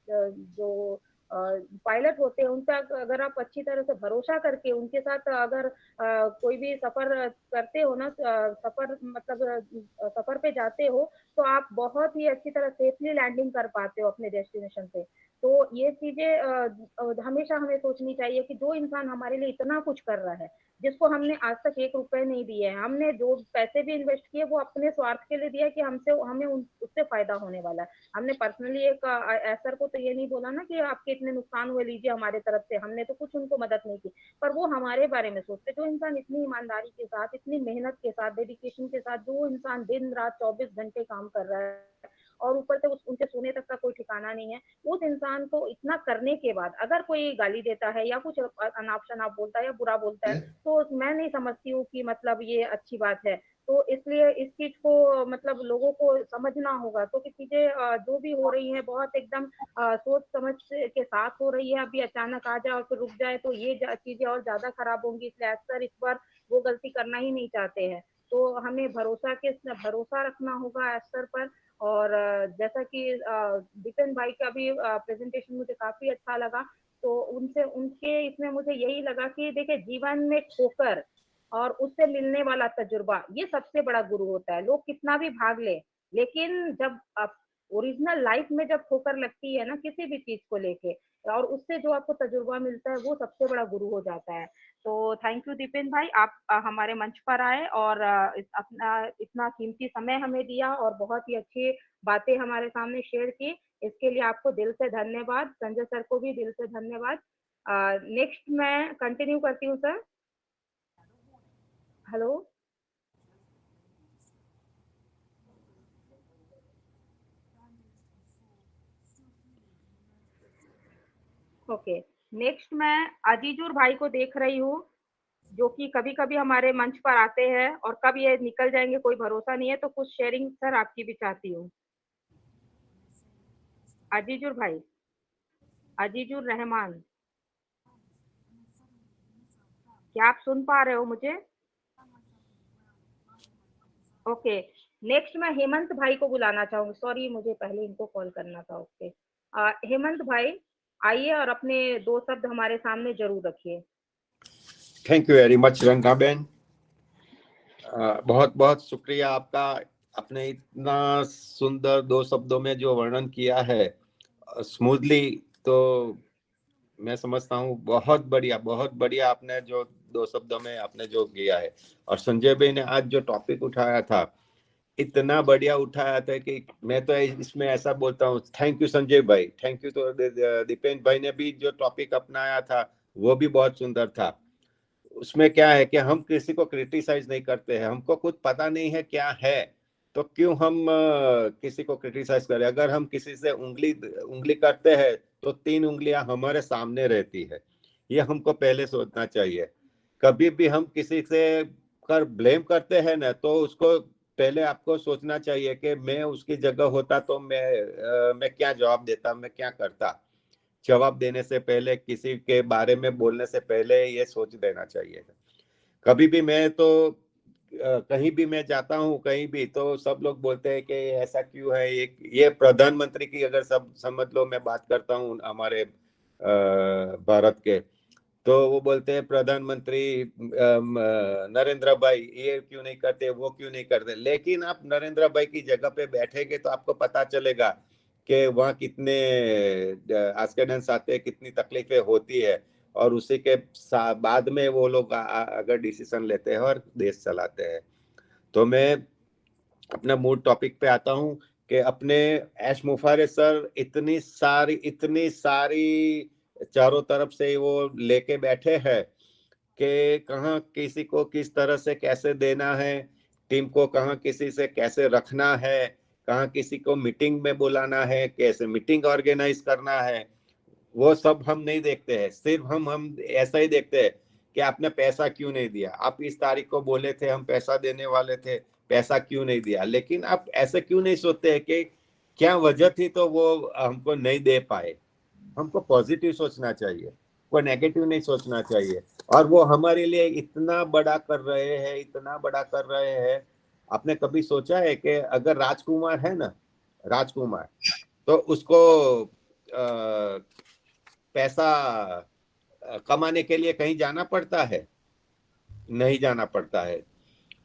जो पायलट होते हैं उनका अगर आप अच्छी तरह से भरोसा करके उनके साथ अगर कोई भी सफर करते हो ना, सफर मतलब सफर पे जाते हो, तो आप बहुत ही अच्छी तरह सेफली लैंडिंग कर पाते हो अपने डेस्टिनेशन पे। तो ये चीजें हमेशा हमें सोचनी चाहिए कि जो इंसान हमारे लिए इतना कुछ कर रहा है, जिसको हमने आज तक 1 रुपए नहीं दिए हैं, हमने जो पैसे भी इन्वेस्ट किए वो अपने स्वार्थ के लिए दिया कि हमें उससे फायदा होने वाला है। हमने पर्सनली एक सर को तो ये नहीं बोला ना कि आपके इतने नुकसान हुए लीजिए हमारे तरफ से, हमने तो कुछ उनको मदद नहीं की, पर वो हमारे बारे में सोचते। जो इंसान इतनी ईमानदारी के साथ, इतनी मेहनत के साथ, डेडिकेशन के साथ, जो इंसान दिन रात 24 घंटे काम कर रहा है और ऊपर से उनके सोने तक का कोई ठिकाना नहीं है, उस इंसान को इतना करने के बाद अगर कोई गाली देता है या कुछ अनाप शनाप बोलता है या बुरा बोलता है, तो मैं नहीं समझती हूँ कि मतलब ये अच्छी बात है। तो इसलिए इस चीज को मतलब लोगों को समझना होगा। तो कि चीजें जो भी हो रही है बहुत एकदम सोच समझ के साथ हो रही है। अभी अचानक आ जाए और फिर रुक जाए तो ये चीजें और ज्यादा खराब होंगी, इसलिए अक्सर इस बार वो गलती करना ही नहीं चाहते हैं। तो हमें भरोसा रखना है अक्सर पर। और जैसा कि दीपेन भाई का भी प्रेजेंटेशन मुझे काफी अच्छा लगा, तो उनके इसमें मुझे यही लगा कि देखिए जीवन में ठोकर और उससे मिलने वाला तजुर्बा ये सबसे बड़ा गुरु होता है। लोग कितना भी भाग ले, लेकिन जब ओरिजिनल लाइफ में जब ठोकर लगती है ना किसी भी चीज को लेके, और उससे जो आपको तजुर्बा मिलता है वो सबसे बड़ा गुरु हो जाता है। तो थैंक यू दीपेन भाई, आप हमारे मंच पर आए और अपना इतना कीमती समय हमें दिया और बहुत ही अच्छी बातें हमारे सामने शेयर की, इसके लिए आपको दिल से धन्यवाद। संजय सर को भी दिल से धन्यवाद। नेक्स्ट मैं कंटिन्यू करती हूँ सर। Hello, okay. नेक्स्ट मैं अजीजुर भाई को देख रही हूँ, जो कि कभी कभी हमारे मंच पर आते हैं और कब ये निकल जाएंगे कोई भरोसा नहीं है, तो कुछ शेयरिंग सर आपकी भी चाहती हूँ। अजीजुर भाई, अजीजुर रहमान, क्या आप सुन पा रहे हो मुझे? ओके। नेक्स्ट मैं हेमंत भाई को बुलाना चाहूंगी। सॉरी, मुझे पहले इनको कॉल करना था। ओके, हेमंत भाई आइए और अपने 2 शब्द हमारे सामने जरूर रखिए। थैंक यू वेरी मच रंगा बहन, बहुत बहुत शुक्रिया आपका। आपने इतना सुंदर 2 शब्दों में जो वर्णन किया है स्मूथली, तो मैं समझता हूँ बहुत बढ़िया आपने जो 2 शब्दों में आपने जो किया है। और संजय भाई ने आज जो टॉपिक उठाया था, इतना बढ़िया उठाया था कि मैं तो इसमें ऐसा बोलता हूँ, थैंक यू संजय भाई, थैंक यू। तो दीपेन भाई ने भी जो टॉपिक अपनाया था वो भी बहुत सुंदर था। उसमें क्या है कि हम किसी को क्रिटिसाइज नहीं करते हैं, हमको कुछ पता नहीं है क्या है, तो क्यों हम किसी को क्रिटिसाइज करें। अगर हम किसी से उंगली करते हैं तो 3 उंगलियां हमारे सामने रहती है, ये हमको पहले सोचना चाहिए। कभी भी हम किसी से कर ब्लेम करते हैं ना, तो उसको पहले आपको सोचना चाहिए कि मैं उसकी जगह होता तो मैं क्या जवाब देता, मैं क्या करता। जवाब देने से पहले, किसी के बारे में बोलने से पहले ये सोच देना चाहिए। कभी भी मैं तो कहीं भी मैं जाता हूँ, कहीं भी, तो सब लोग बोलते हैं कि ऐसा क्यों है। ये प्रधानमंत्री की अगर सब समझ लो, मैं बात करता हूँ हमारे भारत के, तो वो बोलते हैं प्रधानमंत्री नरेंद्र भाई ये क्यों नहीं करते, वो क्यों नहीं करते। लेकिन आप नरेंद्र भाई की जगह पे बैठेंगे तो आपको पता चलेगा कि वहाँ कितने एक्सीडेंट्स आते हैं, कितनी तकलीफें होती है, और उसी के बाद में वो लोग अगर डिसीजन लेते हैं और देश चलाते हैं। तो मैं अपना मूल टॉपिक पे आता हूँ कि अपने ऐश मुफारे सर इतनी सारी चारों तरफ से वो लेके बैठे हैं कि कहाँ किसी को किस तरह से कैसे देना है, टीम को कहाँ किसी से कैसे रखना है, कहाँ किसी को मीटिंग में बुलाना है, कैसे मीटिंग ऑर्गेनाइज करना है, वो सब हम नहीं देखते हैं। सिर्फ हम ऐसा ही देखते हैं कि आपने पैसा क्यों नहीं दिया, आप इस तारीख को बोले थे हम पैसा देने वाले थे, पैसा क्यों नहीं दिया। लेकिन आप ऐसे क्यों नहीं सोचते हैं कि क्या वजह थी तो वो हमको नहीं दे पाए। हमको पॉजिटिव सोचना चाहिए, कोई नेगेटिव नहीं सोचना चाहिए। और वो हमारे लिए इतना बड़ा कर रहे हैं, इतना बड़ा कर रहे हैं। आपने कभी सोचा है कि अगर राजकुमार है ना, राजकुमार, तो उसको पैसा कमाने के लिए कहीं जाना पड़ता है? नहीं जाना पड़ता है।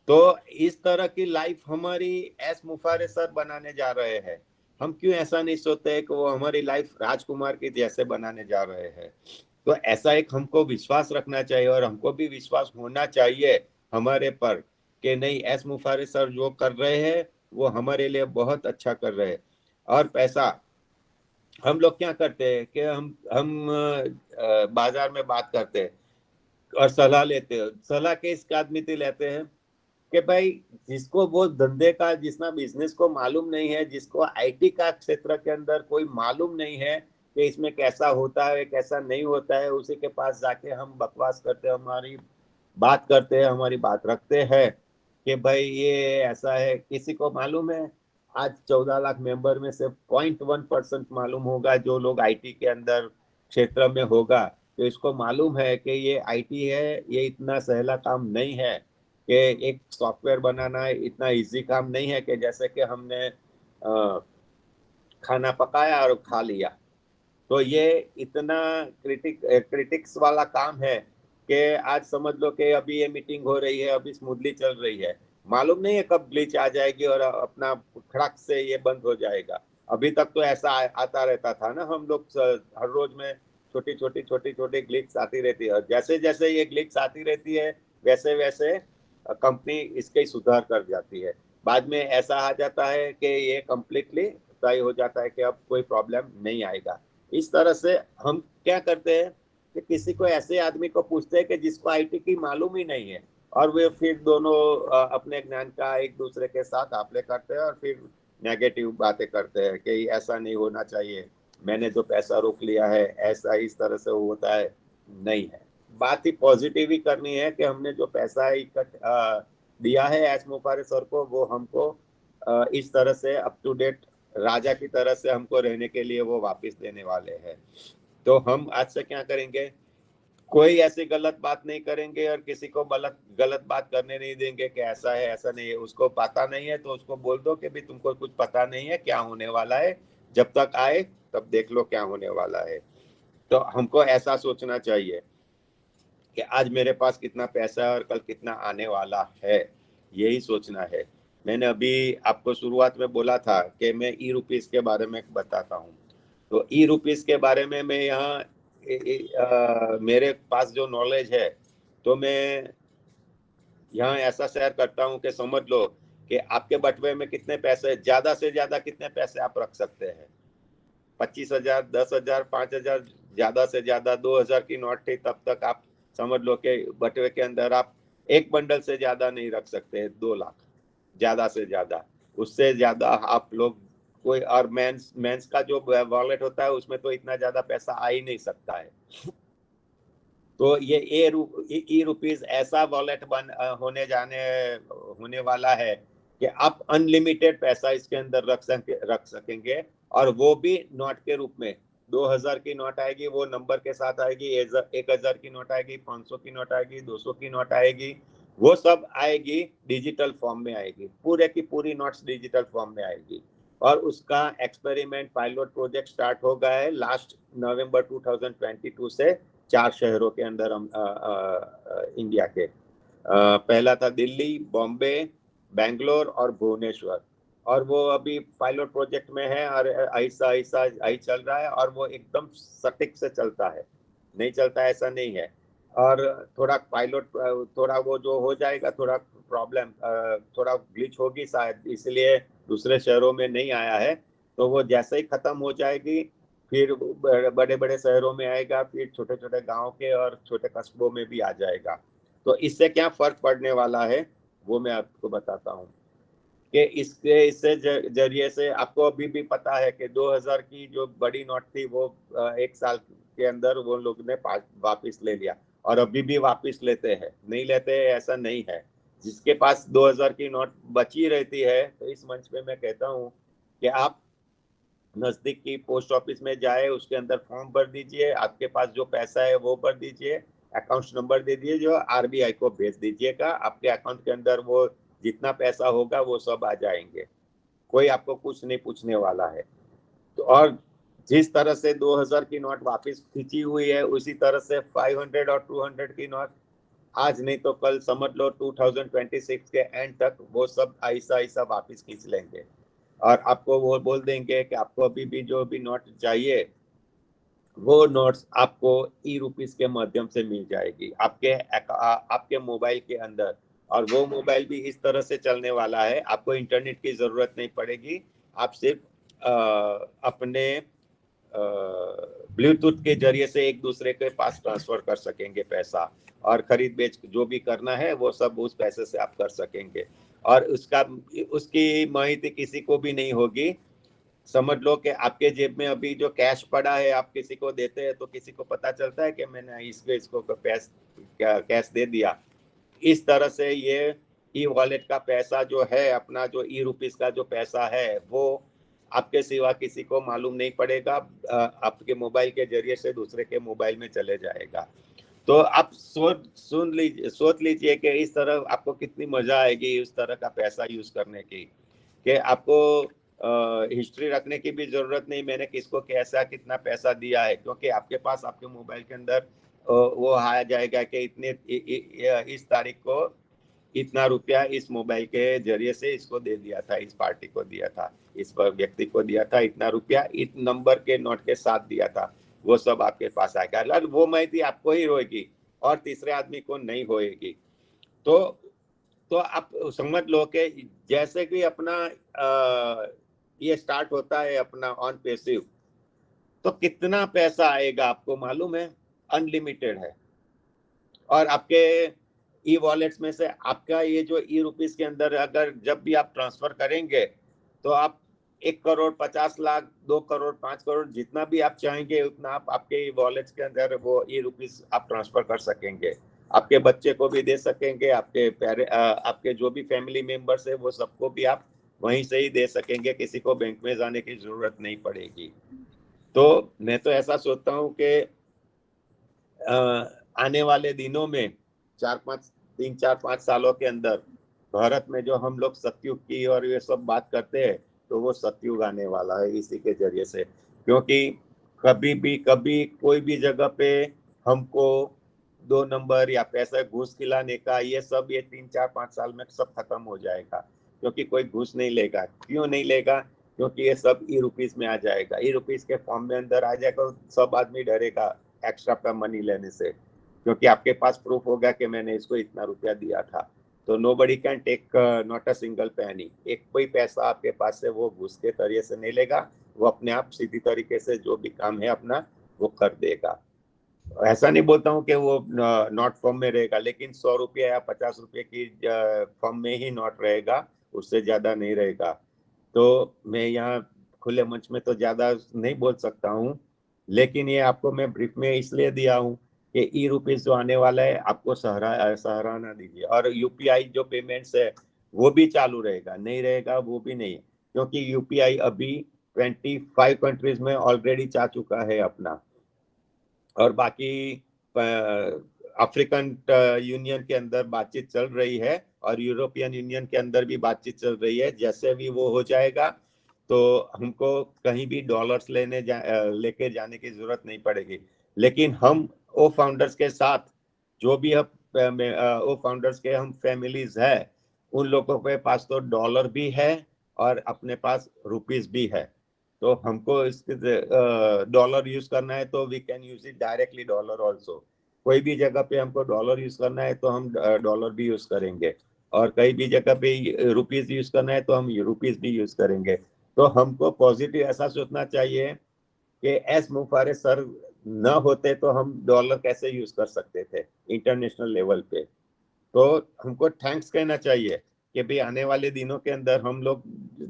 तो इस तरह की लाइफ हमारी एस मुफारे सर बनाने जा रहे हैं। हम क्यों ऐसा नहीं सोचते कि वो हमारी लाइफ राजकुमार की जैसे बनाने जा रहे हैं। तो ऐसा एक हमको विश्वास रखना चाहिए, और हमको भी विश्वास होना चाहिए हमारे पर कि नहीं, एस मुफारे सर जो कर रहे हैं वो हमारे लिए बहुत अच्छा कर रहे हैं। और पैसा हम लोग क्या करते हैं कि हम बाजार में बात करते हैं और सलाह लेते हैं। सलाह किस आदमी से लेते हैं कि भाई जिसको वो धंधे का, जिसना बिजनेस को मालूम नहीं है, जिसको आईटी का क्षेत्र के अंदर कोई मालूम नहीं है कि इसमें कैसा होता है कैसा नहीं होता है, उसी के पास जाके हम बकवास करते हैं, हमारी बात करते हैं, हमारी बात रखते हैं कि भाई ये ऐसा है। किसी को मालूम है आज 14 लाख मेंबर में से 0.1% मालूम होगा जो लोग आईटी के अंदर क्षेत्र में होगा। तो इसको मालूम है कि ये आईटी है, ये इतना सहला काम नहीं है कि एक सॉफ्टवेयर बनाना इतना इजी काम नहीं है कि जैसे कि हमने खाना पकाया और खा लिया। तो ये इतना क्रिटिक्स वाला काम है कि आज समझ लो कि अभी ये मीटिंग हो रही है, अभी स्मूथली चल रही है, मालूम नहीं है कब ग्लिच आ जाएगी और अपना खड़क से ये बंद हो जाएगा। अभी तक तो ऐसा आता रहता था ना, हम लोग हर रोज में छोटी छोटी ग्लिच आती रहती है, और जैसे जैसे ये ग्लिच आती रहती है वैसे वैसे कंपनी इसके सुधार कर जाती है। बाद में ऐसा आ जाता है कि ये कम्प्लीटली तय हो जाता है कि अब कोई प्रॉब्लम नहीं आएगा। इस तरह से हम क्या करते हैं कि किसी को ऐसे आदमी को पूछते हैं कि जिसको आईटी की मालूम ही नहीं है, और वे फिर दोनों अपने ज्ञान का एक दूसरे के साथ आपले करते हैं और फिर नेगेटिव बातें करते हैं कि ऐसा नहीं होना चाहिए, मैंने जो पैसा रोक लिया है ऐसा इस तरह से होता है। नहीं है, बात ही पॉजिटिव ही करनी है कि हमने जो पैसा दिया है एस मुफारे सर को, वो हमको इस तरह से अप टू डेट राजा की तरह से हमको रहने के लिए वो वापस देने वाले हैं। तो हम आज से क्या करेंगे, कोई ऐसी गलत बात नहीं करेंगे और किसी को गलत बात करने नहीं देंगे कि ऐसा है ऐसा नहीं है। उसको पता नहीं है तो उसको बोल दो कि भी तुमको कुछ पता नहीं है क्या होने वाला है, जब तक आए तब देख लो क्या होने वाला है। तो हमको ऐसा सोचना चाहिए कि आज मेरे पास कितना पैसा है और कल कितना आने वाला है, यही सोचना है। मैंने अभी आपको शुरुआत में बोला था कि मैं ई रुपीस के बारे में बताता हूँ। तो ई रुपीस के बारे में मैं यहाँ मेरे पास जो नॉलेज है तो मैं यहाँ ऐसा शेयर करता हूँ कि समझ लो कि आपके बटुए में कितने पैसे, ज्यादा से ज्यादा कितने पैसे आप रख सकते हैं। 25,000, 10,000, 5,000, ज्यादा से ज्यादा 2,000 की नोट थी तब तक आप समझ लो कि बटुए के अंदर आप एक बंडल से ज्यादा नहीं रख सकते, 2 लाख ज्यादा से ज्यादा। उससे ज्यादा आप लोग कोई, और मेंस का जो वॉलेट होता है उसमें तो इतना ज्यादा पैसा आ ही नहीं सकता है। तो ये ई रुपीस ऐसा वॉलेट होने वाला है कि आप अनलिमिटेड पैसा इसके अंदर रख सकेंगे, और वो भी नोट के रूप में। 2,000 की नोट आएगी, वो नंबर के साथ आएगी, 1,000 की नोट आएगी, 500 की नोट आएगी, 200 की नोट आएगी, वो सब आएगी डिजिटल फॉर्म में आएगी, पूरे की पूरी नोट्स डिजिटल फॉर्म में आएगी। और उसका एक्सपेरिमेंट पायलट प्रोजेक्ट स्टार्ट हो गया है लास्ट नवंबर 2022 से 4 शहरों के अंदर इंडिया के। पहला था दिल्ली, बॉम्बे, बेंगलोर और भुवनेश्वर, और वो अभी पायलट प्रोजेक्ट में है और ऐसा ही चल रहा है, और वो एकदम सटीक से चलता है, नहीं चलता ऐसा नहीं है। और थोड़ा पायलट थोड़ा वो जो हो जाएगा, थोड़ा प्रॉब्लम, थोड़ा ग्लिच होगी शायद, इसलिए दूसरे शहरों में नहीं आया है। तो वो जैसे ही खत्म हो जाएगी फिर बड़े बड़े शहरों में आएगा, फिर छोटे छोटे गाँव के और छोटे कस्बों में भी आ जाएगा। तो इससे क्या फर्क पड़ने वाला है वो मैं आपको बताता हूँ कि इससे जरिए से आपको अभी भी पता है कि 2000 की जो बड़ी नोट थी वो एक साल के अंदर वो लोग ने वापस ले लिया, और अभी भी वापस लेते हैं, नहीं लेते ऐसा नहीं है। जिसके पास 2000 की नोट बची रहती है, तो इस मंच पे मैं कहता हूँ कि आप नजदीक की पोस्ट ऑफिस में जाए, उसके अंदर फॉर्म भर दीजिए, आपके पास जो पैसा है वो भर दीजिए, अकाउंट नंबर दे दीजिए, जो आरबीआई को भेज दीजिएगा। आपके अकाउंट के अंदर वो जितना पैसा होगा वो सब आ जाएंगे, कोई आपको कुछ नहीं पूछने वाला है। तो और जिस तरह से 2000 की नोट वापस खींची हुई है, उसी तरह से 500 और 200 की नोट आज नहीं तो कल, समझ लो 2026 के एंड तक वो सब ऐसा ऐसा वापस खींच लेंगे, और आपको वो बोल देंगे कि आपको अभी भी जो भी नोट चाहिए वो नोट्स आपको ई रुपीस के माध्यम से मिल जाएगी आपके मोबाइल के अंदर। और वो मोबाइल भी इस तरह से चलने वाला है, आपको इंटरनेट की जरूरत नहीं पड़ेगी, आप सिर्फ अपने ब्लूटूथ के जरिए से एक दूसरे के पास ट्रांसफर कर सकेंगे पैसा, और खरीद बेच जो भी करना है वो सब उस पैसे से आप कर सकेंगे, और उसकी माहिती किसी को भी नहीं होगी। समझ लो कि आपके जेब में अभी जो कैश पड़ा है, आप किसी को देते हैं तो किसी को पता चलता है कि मैंने इसको कैश दे दिया। इस तरह से ये ई वॉलेट का पैसा जो है, अपना जो ई रुपीस का जो पैसा है, वो आपके सिवा किसी को मालूम नहीं पड़ेगा, आपके मोबाइल के जरिए से दूसरे के मोबाइल में चले जाएगा। तो आप सोच लीजिए कि इस तरह आपको कितनी मजा आएगी उस तरह का पैसा यूज करने की, कि आपको हिस्ट्री रखने की भी जरूरत नहीं, मैंने किसको कैसा कितना पैसा दिया है, क्योंकि आपके पास आपके मोबाइल के अंदर वो आ जाएगा कि इतने इस तारीख को इतना रुपया इस मोबाइल के जरिए से इसको दे दिया था, इस पार्टी को दिया था, इस व्यक्ति को दिया था, इतना रुपया इस नंबर के नोट के साथ दिया था, वो सब आपके पास आएगा। वो माहिती आपको ही होगी और तीसरे आदमी को नहीं होएगी। तो तो आप समझ लो कि जैसे कि अपना ये स्टार्ट होता है अपना ऑन पैसिव, तो कितना पैसा आएगा आपको मालूम है? अनलिमिटेड है। और आपके ई वॉलेट्स में से आपका ये जो ई रुपीस के अंदर अगर जब भी आप ट्रांसफर करेंगे तो आप 1 करोड़ 50 लाख 2 करोड़ 5 करोड़ जितना भी आप चाहेंगे उतना आप आपके वॉलेट्स के अंदर वो ई रुपीस आप ट्रांसफर कर सकेंगे। आपके बच्चे को भी दे सकेंगे, आपके जो भी फैमिली मेंबर्स है वो सबको भी आप वहीं से ही दे सकेंगे, किसी को बैंक में जाने की जरूरत नहीं पड़ेगी। तो मैं तो ऐसा सोचता हूँ कि आने वाले दिनों में 3-4-5 सालों के अंदर भारत में जो हम लोग सतयुग की और ये सब बात करते हैं तो वो सतयुग आने वाला है इसी के जरिए से। क्योंकि कभी कोई भी जगह पे हमको 2 नंबर या पैसा घूस खिलाने का ये 3-4-5 साल में सब खत्म हो जाएगा, क्योंकि कोई घूस नहीं लेगा। क्यों नहीं लेगा? क्योंकि ये सब ई रुपीस में आ जाएगा, ई रुपीस के फॉर्म में अंदर आ जाएगा। सब आदमी डरेगा एक्स्ट्रा का मनी लेने से, क्योंकि आपके पास प्रूफ होगा कि मैंने इसको इतना रुपया दिया था। तो nobody can take not a single penny. एक कोई पैसा आपके पास से वो घूस के तरीके से नहीं लेगा, वो अपने आप सीधी तरीके से जो भी काम है अपना वो कर देगा। ऐसा नहीं बोलता हूँ कि वो नोट फॉर्म में रहेगा, लेकिन 100 रुपये या 50 रुपये की फॉर्म में ही नोट रहेगा, उससे ज्यादा नहीं रहेगा। तो मैं यहाँ खुले मंच में तो ज्यादा नहीं बोल सकता हूँ, लेकिन ये आपको मैं ब्रीफ में इसलिए दिया हूँ कि ई रुपीस जो आने वाला है आपको सराहना दीजिए। और यूपीआई जो पेमेंट्स है वो भी चालू रहेगा, नहीं रहेगा वो भी नहीं, क्योंकि यूपीआई अभी 25 कंट्रीज में ऑलरेडी जा चुका है अपना। और बाकी अफ्रीकन यूनियन के अंदर बातचीत चल रही है और यूरोपियन यूनियन के अंदर भी बातचीत चल रही है। जैसे भी वो हो जाएगा तो हमको कहीं भी डॉलर्स लेके जाने की जरूरत नहीं पड़ेगी। लेकिन हम ओ फाउंडर्स के साथ जो भी ओ फाउंडर्स के हम फैमिलीज है, उन लोगों के पास तो डॉलर भी है और अपने पास रुपीस भी है। तो हमको इसके डॉलर यूज करना है तो we can use it directly dollar also. कोई भी जगह पे हमको डॉलर यूज करना है तो हम डॉलर भी यूज करेंगे, और कहीं भी जगह पे रुपीस यूज करना है तो हम रुपीस भी यूज करेंगे। तो हमको पॉजिटिव ऐसा सोचना चाहिए कि एस मुफारे सर न होते तो हम डॉलर कैसे यूज कर सकते थे इंटरनेशनल लेवल पे। तो हमको थैंक्स कहना चाहिए कि भाई आने वाले दिनों के अंदर हम लोग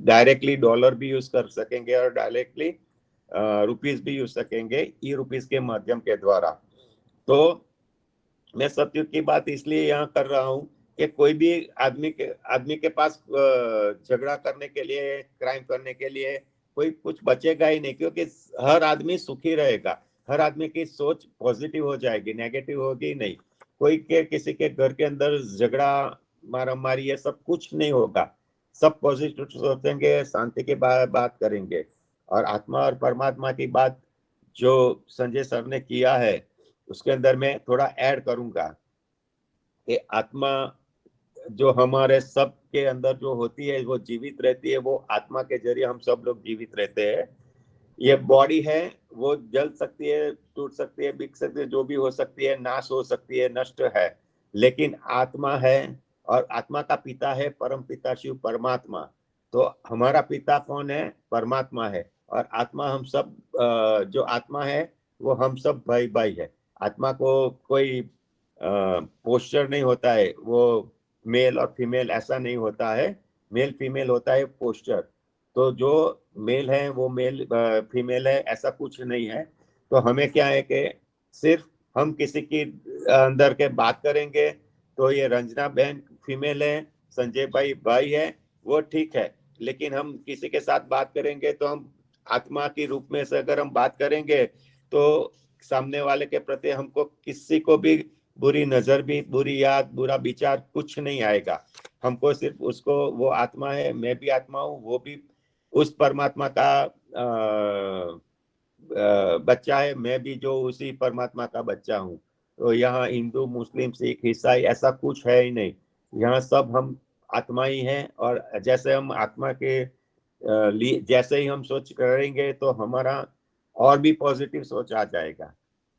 डायरेक्टली डॉलर भी यूज कर सकेंगे और डायरेक्टली रुपीस भी यूज सकेंगे ई रुपीस के माध्यम के द्वारा। तो मैं सतयुग की बात इसलिए यहाँ कर रहा हूँ कि कोई भी आदमी के पास झगड़ा करने के लिए, क्राइम करने के लिए कोई कुछ बचेगा ही नहीं, क्योंकि हर आदमी सुखी रहेगा, हर आदमी की सोच पॉजिटिव हो जाएगी, नेगेटिव होगी नहीं। कोई के किसी के घर के अंदर झगड़ा मारामारी ये सब कुछ नहीं होगा, सब पॉजिटिव सोचेंगे, शांति की बात करेंगे। और आत्मा और परमात्मा की बात जो संजय सर ने किया है उसके अंदर मैं थोड़ा ऐड करूंगा कि आत्मा जो हमारे सब के अंदर जो होती है वो जीवित रहती है, वो आत्मा के जरिए हम सब लोग जीवित रहते हैं। ये बॉडी है वो जल सकती है, टूट सकती है, बिक सकती है, जो भी हो सकती है, नाश हो सकती है, नष्ट है, लेकिन आत्मा है और आत्मा का पिता है परम पिता शिव परमात्मा। तो हमारा पिता कौन है? परमात्मा है। और आत्मा हम सब जो आत्मा है वो हम सब भाई भाई है। आत्मा को कोई पोस्चर नहीं होता है, वो मेल और फीमेल ऐसा नहीं होता है, मेल फीमेल होता है पोस्चर। तो जो मेल है वो मेल फीमेल है ऐसा कुछ नहीं है। तो हमें क्या है कि सिर्फ हम किसी की अंदर के बात करेंगे तो ये रंजना बहन फीमेल है, संजय भाई भाई है, वो ठीक है, लेकिन हम किसी के साथ बात करेंगे तो हम आत्मा के रूप में से अगर हम बात करेंगे तो सामने वाले के प्रति हमको किसी को भी बुरी नजर भी, बुरी याद, बुरा विचार कुछ नहीं आएगा। हमको सिर्फ उसको, वो आत्मा है, मैं भी आत्मा हूँ, वो भी उस परमात्मा का बच्चा है, मैं भी जो उसी परमात्मा का बच्चा हूँ। तो यहाँ हिंदू मुस्लिम सिख ईसाई ऐसा कुछ है ही नहीं, यहाँ सब हम आत्मा ही हैं। और जैसे हम आत्मा के लिए जैसे ही हम सोच करेंगे तो हमारा और भी पॉजिटिव सोच आ जाएगा।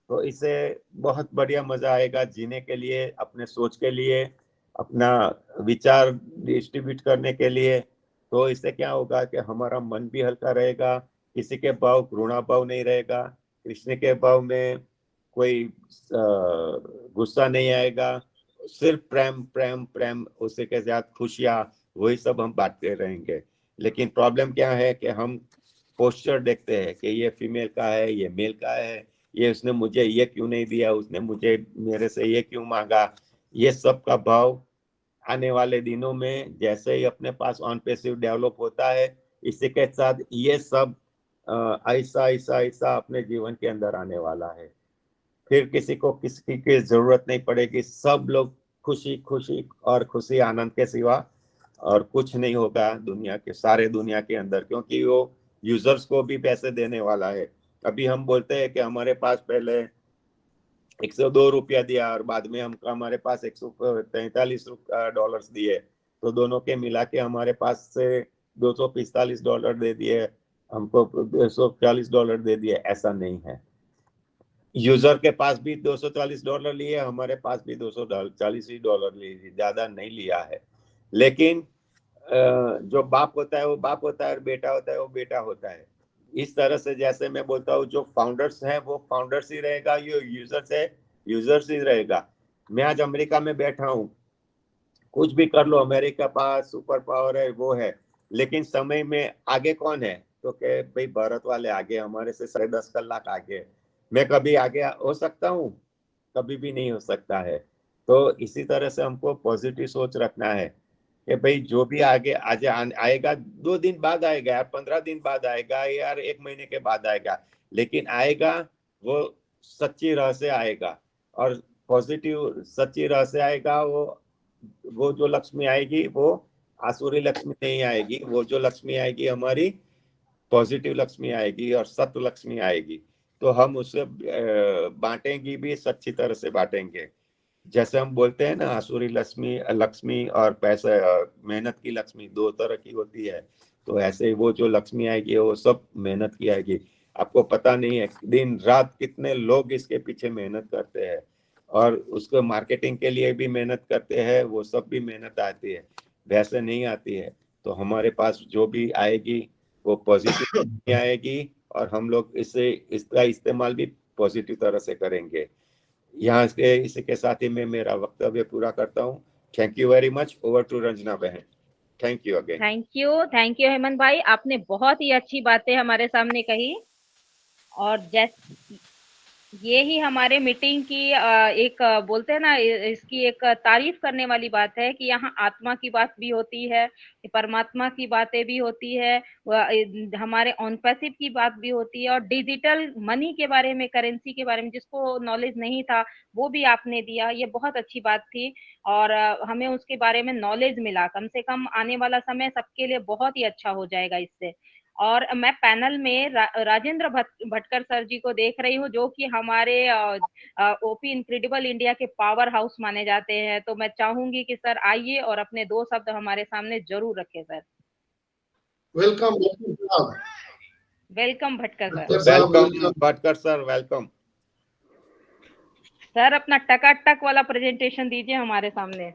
तो इससे बहुत बढ़िया मजा आएगा जीने के लिए, अपने सोच के लिए, अपना विचार डिस्ट्रीब्यूट करने के लिए। तो इससे क्या होगा कि हमारा मन भी हल्का रहेगा, किसी के भाव घृणा भाव नहीं रहेगा, कृष्ण के भाव में कोई गुस्सा नहीं आएगा, सिर्फ प्रेम प्रेम प्रेम, उसी के साथ खुशियां, वही सब हम बांटते रहेंगे। लेकिन प्रॉब्लम क्या है कि हम पोस्चर देखते हैं कि ये फीमेल का है, ये मेल का है, ये उसने मुझे ये क्यों नहीं दिया, उसने मुझे मेरे से ये क्यों मांगा। ये सब का भाव आने वाले दिनों में जैसे ही अपने पास ऑन पैसिव डेवलप होता है, इसी के साथ ये सब ऐसा ऐसा ऐसा अपने जीवन के अंदर आने वाला है। फिर किसी को किसी की जरूरत नहीं पड़ेगी, सब लोग खुशी खुशी और खुशी आनंद के सिवा और कुछ नहीं होगा दुनिया के, सारे दुनिया के अंदर, क्योंकि वो यूजर्स को भी पैसे देने वाला है। अभी हम बोलते हैं कि हमारे पास पहले 102 रुपया दिया और बाद में हम हमारे पास $143 दिए, तो दोनों के मिला के हमारे पास से $245 दे दिए, हमको $240 दे दिए। ऐसा नहीं है, यूजर के पास भी $240 लिए, हमारे पास भी $240 लिए, ज्यादा नहीं लिया है। लेकिन जो बाप होता है वो बाप होता है और बेटा होता है वो बेटा होता है। इस तरह से जैसे मैं बोलता हूँ, जो फाउंडर्स है वो फाउंडर्स ही रहेगा, जो यूजर्स है यूजर्स ही रहेगा। मैं आज अमेरिका में बैठा हूँ, कुछ भी कर लो, अमेरिका पास सुपर पावर है वो है, लेकिन समय में आगे कौन है? तो के भाई भारत वाले आगे, हमारे से 10.5 कलाक आगे। मैं कभी आगे हो सकता हूँ? कभी भी नहीं हो सकता है। तो इसी तरह से हमको पॉजिटिव सोच रखना है कि भाई जो भी आगे आज आएगा, 2 दिन बाद आएगा यार, 15 दिन बाद आएगा यार, 1 महीने के बाद आएगा, लेकिन आएगा वो सच्ची राह से आएगा और पॉजिटिव सच्ची राह से आएगा। वो जो लक्ष्मी आएगी वो आसुरी लक्ष्मी नहीं आएगी, वो जो लक्ष्मी आएगी हमारी पॉजिटिव लक्ष्मी आएगी और सत्य लक्ष्मी आएगी। तो हम उससे बांटेंगे भी, सच्ची तरह से बांटेंगे। जैसे हम बोलते हैं ना, आसुरी लक्ष्मी और पैसा मेहनत की लक्ष्मी 2 तरह की होती है। तो ऐसे ही वो जो लक्ष्मी आएगी वो सब मेहनत की आएगी। आपको पता नहीं है दिन रात कितने लोग इसके पीछे मेहनत करते हैं और उसको मार्केटिंग के लिए भी मेहनत करते हैं, वो सब भी मेहनत आती है, वैसे नहीं आती है। तो हमारे पास जो भी आएगी वो पॉजिटिव आएगी और हम लोग इसका इस्तेमाल भी पॉजिटिव तरह से करेंगे। यहाँ से इसी के साथ ही मैं मेरा वक्तव्य पूरा करता हूँ। Thank you very much. Over to Ranjana बहन। Thank you again. Thank you Hemant भाई, आपने बहुत ही अच्छी बातें हमारे सामने कही। और ये ही हमारे मीटिंग की एक बोलते हैं ना, इसकी एक तारीफ करने वाली बात है कि यहाँ आत्मा की बात भी होती है, परमात्मा की बातें भी होती है, हमारे ऑन पैसिव की बात भी होती है और डिजिटल मनी के बारे में, करेंसी के बारे में जिसको नॉलेज नहीं था वो भी आपने दिया। ये बहुत अच्छी बात थी और हमें उसके बारे में नॉलेज मिला। कम से कम आने वाला समय सबके लिए बहुत ही अच्छा हो जाएगा इससे। और मैं पैनल में राजेंद्र भटकर सर जी को देख रही हूँ, जो कि हमारे ओपी इनक्रेडिबल इंडिया के पावर हाउस माने जाते हैं। तो मैं चाहूंगी कि सर आइए और अपने 2 शब्द हमारे सामने जरूर रखें sir. Welcome welcome Bhatkar sir. Welcome Bhatkar sir, welcome sir. अपना टकाटक वाला प्रेजेंटेशन दीजिए हमारे सामने।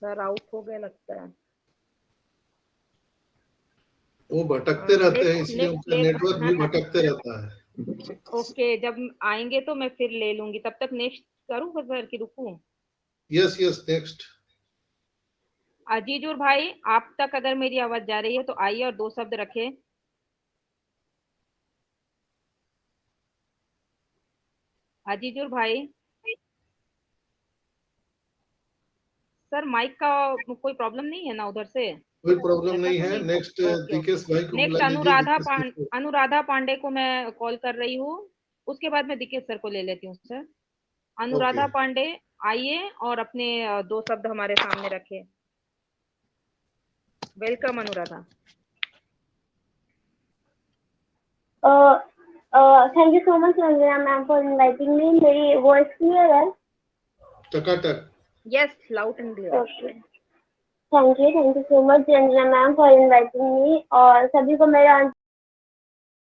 सर आउट हो गए लगता है। वो भटकते रहते हैं, इसलिए उनका नेटवर्क भी भटकते रहता है। ओके, जब आएंगे तो मैं फिर ले लूंगी। तब तक नेक्स्ट करूँ सर कि रुकूं? Yes next. अजीजुर भाई, आप तक अगर मेरी आवाज जा रही है तो आइए और 2 शब्द रखें। अजीजुर भाई, सर माइक का कोई प्रॉब्लम नहीं है ना उधर से? कोई प्रॉब्लम नहीं है। नेक्स्ट दिकेश भाई को नेक्स्ट बुला लीजिए। अनुराधा पांडे को मैं कॉल कर रही हूँ, उसके बाद मैं दिकेश सर को ले लेती हूँ सर। अनुराधा पांडे आइए और अपने 2 शब्द हमारे सामने रखें। Welcome Anuradha. Thank you so much Ranjana ma'am for inviting me. मेरी वॉइस क्लियर है? टकाटक। Yes, loud and clear. Thank you so much Ranjana ma'am for inviting me. और सभी को मेरा